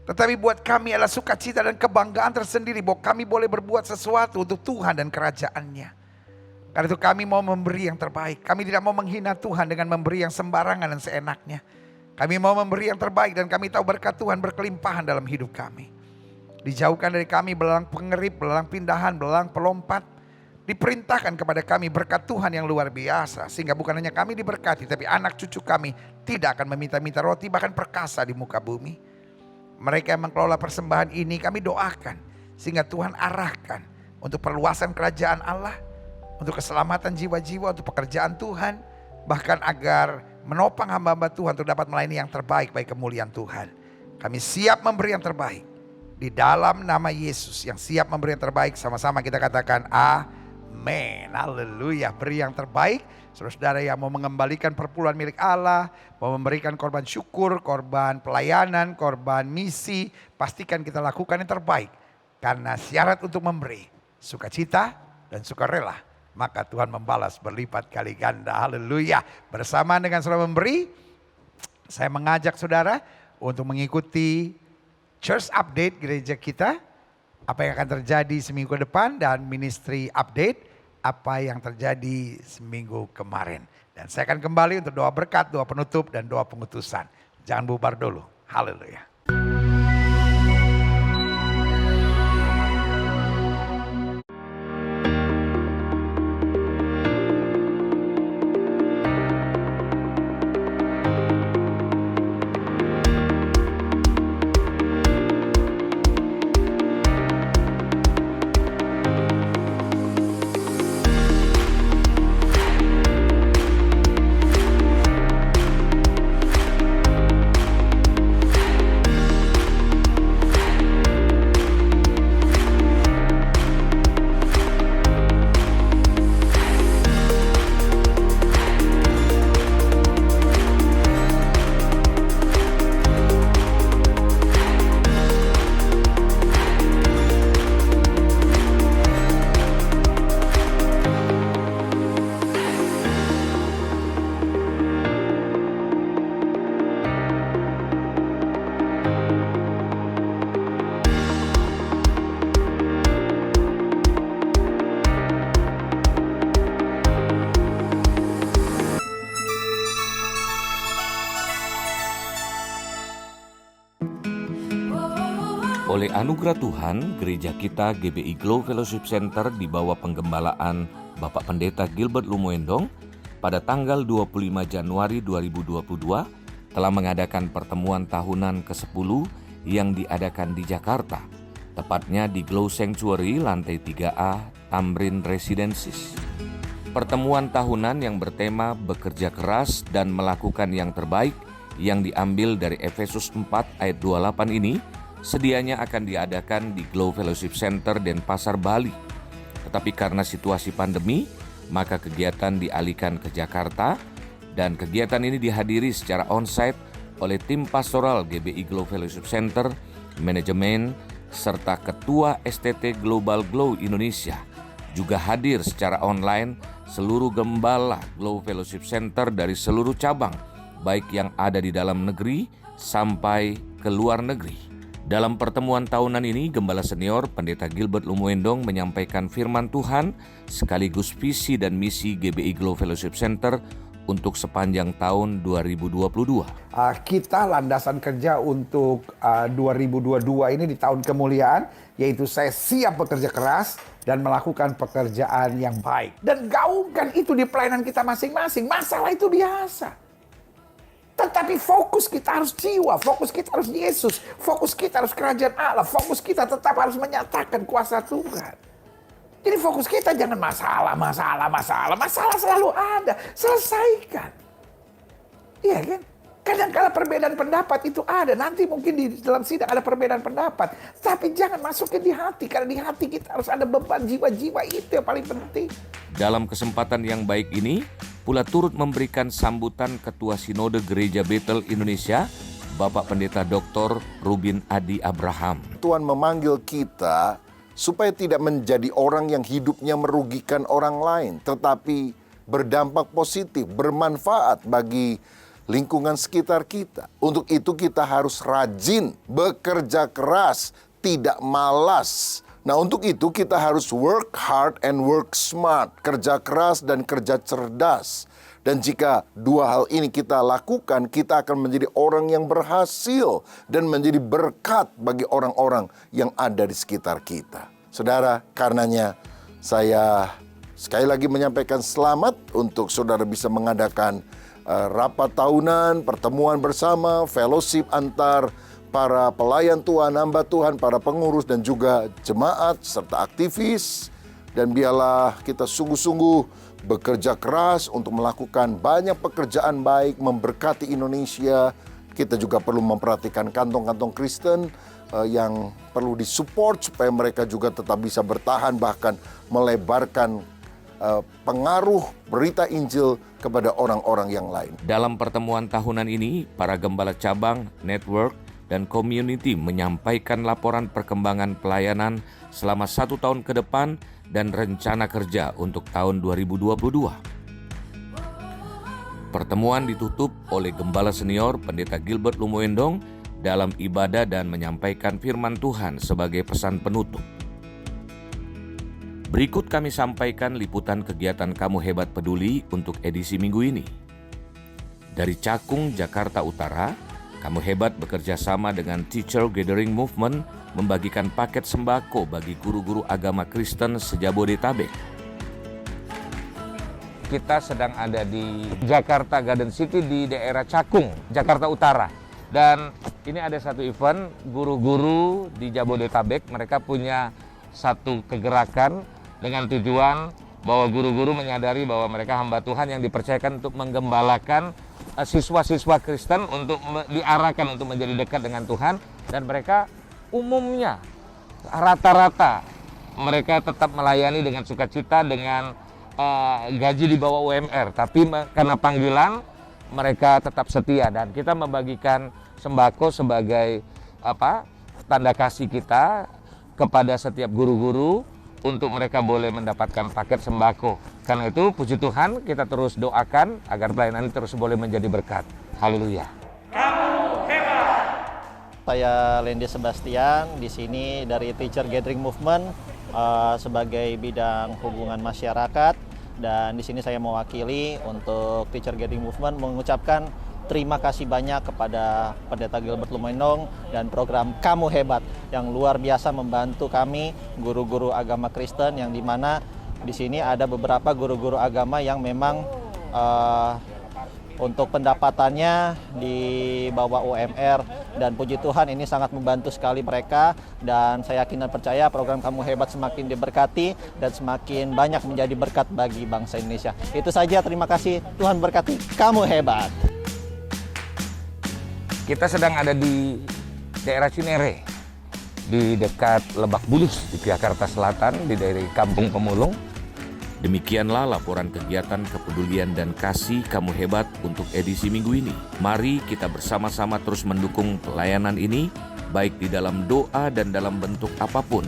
tetapi buat kami adalah sukacita dan kebanggaan tersendiri bahwa kami boleh berbuat sesuatu untuk Tuhan dan kerajaannya. Karena itu kami mau memberi yang terbaik. Kami tidak mau menghina Tuhan dengan memberi yang sembarangan dan seenaknya. Kami mau memberi yang terbaik dan kami tahu berkat Tuhan berkelimpahan dalam hidup kami. Dijauhkan dari kami belalang pengerip, belalang pindahan, belalang pelompat. Diperintahkan kepada kami berkat Tuhan yang luar biasa. Sehingga bukan hanya kami diberkati, tapi anak cucu kami tidak akan meminta-minta roti, bahkan perkasa di muka bumi. Mereka yang mengelola persembahan ini kami doakan. Sehingga Tuhan arahkan untuk perluasan kerajaan Allah, untuk keselamatan jiwa-jiwa, untuk pekerjaan Tuhan. Bahkan agar menopang hamba-hamba Tuhan untuk dapat melayani yang terbaik bagi kemuliaan Tuhan. Kami siap memberi yang terbaik. Di dalam nama Yesus yang siap memberi yang terbaik, sama-sama kita katakan amin. Haleluya. Beri yang terbaik. Saudara-saudara yang mau mengembalikan perpuluhan milik Allah, mau memberikan korban syukur, korban pelayanan, korban misi, pastikan kita lakukan yang terbaik. Karena syarat untuk memberi sukacita dan sukarela, maka Tuhan membalas berlipat kali ganda. Haleluya. Bersama dengan saudara memberi, saya mengajak saudara untuk mengikuti Church Update gereja kita, apa yang akan terjadi seminggu depan, dan Ministry Update, apa yang terjadi seminggu kemarin. Dan saya akan kembali untuk doa berkat, doa penutup, dan doa pengutusan. Jangan bubar dulu. Haleluya. Oleh anugerah Tuhan, gereja kita GBI Glow Fellowship Center di bawah penggembalaan Bapak Pendeta Gilbert Lumoendong pada tanggal 25 Januari 2022 telah mengadakan pertemuan tahunan ke-10 yang diadakan di Jakarta, tepatnya di Glow Sanctuary lantai 3A Tamrin Residences. Pertemuan tahunan yang bertema bekerja keras dan melakukan yang terbaik yang diambil dari Efesus 4 ayat 28 ini sedianya akan diadakan di Glow Fellowship Center Denpasar, Bali. Tetapi karena situasi pandemi, maka kegiatan dialihkan ke Jakarta dan kegiatan ini dihadiri secara onsite oleh tim pastoral GBI Glow Fellowship Center, manajemen, serta Ketua STT Global Glow Indonesia. Juga hadir secara online seluruh gembala Glow Fellowship Center dari seluruh cabang, baik yang ada di dalam negeri sampai ke luar negeri. Dalam pertemuan tahunan ini, Gembala Senior Pendeta Gilbert Lumoendong menyampaikan firman Tuhan sekaligus visi dan misi GBI Glow Fellowship Center untuk sepanjang tahun 2022. Kita landasan kerja untuk 2022 ini di tahun kemuliaan, yaitu saya siap bekerja keras dan melakukan pekerjaan yang baik. Dan gaungkan itu di pelayanan kita masing-masing. Masalah itu biasa. Tetapi fokus kita harus jiwa, fokus kita harus Yesus, fokus kita harus kerajaan Allah, fokus kita tetap harus menyatakan kuasa Tuhan. Jadi fokus kita jangan masalah selalu ada, selesaikan. Iya kan? Kadang-kala perbedaan pendapat itu ada, nanti mungkin di dalam sidang ada perbedaan pendapat. Tapi jangan masukin di hati, karena di hati kita harus ada beban jiwa-jiwa, itu yang paling penting. Dalam kesempatan yang baik ini, pula turut memberikan sambutan Ketua Sinode Gereja Bethel Indonesia, Bapak Pendeta Dr. Rubin Adi Abraham. Tuhan memanggil kita supaya tidak menjadi orang yang hidupnya merugikan orang lain, tetapi berdampak positif, bermanfaat bagi lingkungan sekitar kita. Untuk itu kita harus rajin, bekerja keras, tidak malas. Nah, untuk itu kita harus work hard and work smart, kerja keras dan kerja cerdas. Dan jika dua hal ini kita lakukan, kita akan menjadi orang yang berhasil dan menjadi berkat bagi orang-orang yang ada di sekitar kita. Saudara, karenanya saya sekali lagi menyampaikan selamat untuk saudara bisa mengadakan rapat tahunan, pertemuan bersama, fellowship antar para pelayan Tuhan, hamba Tuhan, para pengurus dan juga jemaat serta aktivis. Dan biarlah kita sungguh-sungguh bekerja keras untuk melakukan banyak pekerjaan baik, memberkati Indonesia. Kita juga perlu memperhatikan kantong-kantong Kristen yang perlu disupport supaya mereka juga tetap bisa bertahan, bahkan melebarkan pengaruh berita Injil kepada orang-orang yang lain. Dalam pertemuan tahunan ini, para gembala cabang, network, dan community menyampaikan laporan perkembangan pelayanan selama 1 tahun ke depan dan rencana kerja untuk tahun 2022. Pertemuan ditutup oleh Gembala Senior Pendeta Gilbert Lumoendong dalam ibadah dan menyampaikan firman Tuhan sebagai pesan penutup. Berikut kami sampaikan liputan kegiatan Kamu Hebat Peduli untuk edisi minggu ini. Dari Cakung, Jakarta Utara, Kamu Hebat bekerja sama dengan Teacher Gathering Movement membagikan paket sembako bagi guru-guru agama Kristen se-Jabodetabek. Kita sedang ada di Jakarta Garden City di daerah Cakung, Jakarta Utara. Dan ini ada satu event guru-guru di Jabodetabek, mereka punya satu kegerakan dengan tujuan bahwa guru-guru menyadari bahwa mereka hamba Tuhan yang dipercayakan untuk menggembalakan siswa-siswa Kristen untuk diarahkan untuk menjadi dekat dengan Tuhan. Dan mereka umumnya rata-rata mereka tetap melayani dengan sukacita dengan gaji di bawah UMR. Tapi karena panggilan mereka tetap setia dan kita membagikan sembako sebagai tanda kasih kita kepada setiap guru-guru untuk mereka boleh mendapatkan paket sembako. Karena itu puji Tuhan kita terus doakan agar pelayanan ini terus boleh menjadi berkat. Haleluya. Kamu hebat. Saya Lendi Sebastian di sini dari Teacher Gathering Movement sebagai bidang hubungan masyarakat, dan di sini saya mewakili untuk Teacher Gathering Movement mengucapkan terima kasih banyak kepada Pendeta Gilbert Lumoendong dan program Kamu Hebat yang luar biasa membantu kami guru-guru agama Kristen, yang dimana di sini ada beberapa guru-guru agama yang memang untuk pendapatannya di bawah UMR, dan puji Tuhan ini sangat membantu sekali mereka, dan saya yakin dan percaya program Kamu Hebat semakin diberkati dan semakin banyak menjadi berkat bagi bangsa Indonesia. Itu saja, terima kasih, Tuhan berkati Kamu Hebat. Kita sedang ada di daerah Cinere, di dekat Lebak Bulus di Jakarta Selatan, di daerah Kampung Pemulung. Demikianlah laporan kegiatan kepedulian dan kasih Kamu Hebat untuk edisi minggu ini. Mari kita bersama-sama terus mendukung pelayanan ini, baik di dalam doa dan dalam bentuk apapun,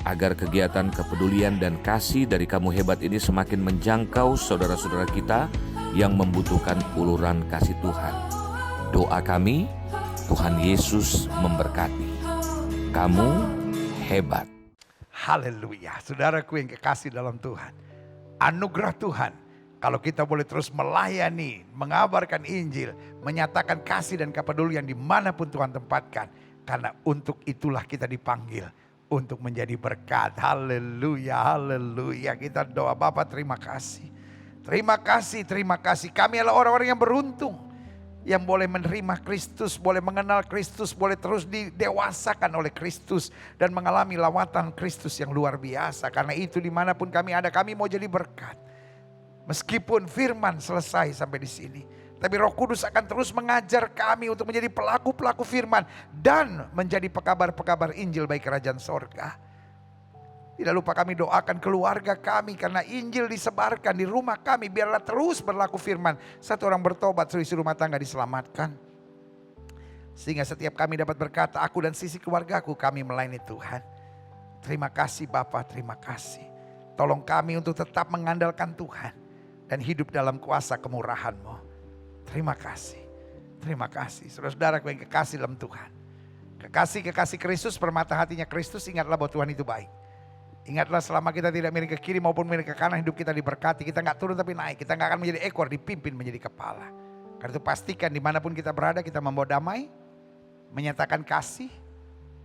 agar kegiatan kepedulian dan kasih dari Kamu Hebat ini semakin menjangkau saudara-saudara kita yang membutuhkan uluran kasih Tuhan. Doa kami, Tuhan Yesus memberkati. Kamu hebat. Haleluya. Saudaraku yang kekasih dalam Tuhan. Anugerah Tuhan, kalau kita boleh terus melayani, mengabarkan Injil, menyatakan kasih dan kepedulian dimanapun Tuhan tempatkan. Karena untuk itulah kita dipanggil, untuk menjadi berkat. Haleluya, haleluya. Kita doa, Bapa terima kasih. Terima kasih, terima kasih. Kami adalah orang-orang yang beruntung, yang boleh menerima Kristus, boleh mengenal Kristus, boleh terus didewasakan oleh Kristus dan mengalami lawatan Kristus yang luar biasa. Karena itu dimanapun kami ada, kami mau jadi berkat. Meskipun firman selesai sampai di sini, tapi Roh Kudus akan terus mengajar kami untuk menjadi pelaku-pelaku firman dan menjadi pekabar-pekabar Injil bagi kerajaan sorga. Tidak lupa kami doakan keluarga kami, karena Injil disebarkan di rumah kami. Biarlah terus berlaku firman. Satu orang bertobat, seluruh rumah tangga diselamatkan. Sehingga setiap kami dapat berkata, aku dan sisi keluargaku kami melayani Tuhan. Terima kasih Bapa, terima kasih. Tolong kami untuk tetap mengandalkan Tuhan dan hidup dalam kuasa kemurahan-Mu. Terima kasih, terima kasih. Saudara-saudaraku yang kekasih dalam Tuhan. Kekasih-kekasih Kristus, permata hatinya Kristus, ingatlah bahwa Tuhan itu baik. Ingatlah selama kita tidak miring ke kiri maupun miring ke kanan, hidup kita diberkati. Kita gak turun tapi naik. Kita gak akan menjadi ekor, dipimpin menjadi kepala. Karena itu pastikan dimanapun kita berada, kita membawa damai, menyatakan kasih,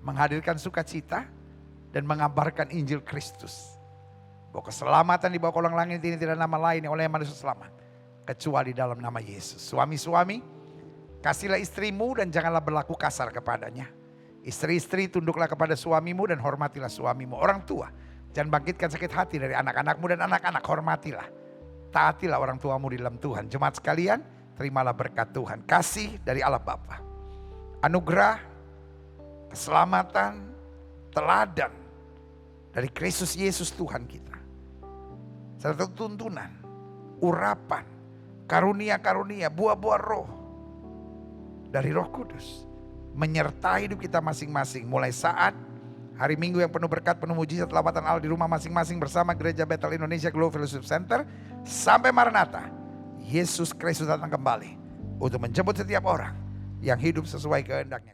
menghadirkan sukacita, dan mengabarkan Injil Kristus. Bahwa keselamatan di bawah kolong langit ini tidak nama lain oleh yang manusia selamat, kecuali dalam nama Yesus. Suami-suami, kasihlah istrimu dan janganlah berlaku kasar kepadanya. Istri-istri, tunduklah kepada suamimu dan hormatilah suamimu. Orang tua, jangan bangkitkan sakit hati dari anak-anakmu, dan anak-anak hormatilah. Taatilah orang tuamu di dalam Tuhan. Jemaat sekalian, terimalah berkat Tuhan. Kasih dari Allah Bapa, anugerah, keselamatan, teladan dari Kristus Yesus Tuhan kita, serta tuntunan, urapan, karunia-karunia, buah-buah roh dari Roh Kudus menyertai hidup kita masing-masing. Mulai saat hari Minggu yang penuh berkat, penuh mujizat, lawatan Allah di rumah masing-masing bersama Gereja Bethel Indonesia Global Fellowship Center, sampai Maranatha, Yesus Kristus datang kembali untuk menjemput setiap orang yang hidup sesuai kehendaknya.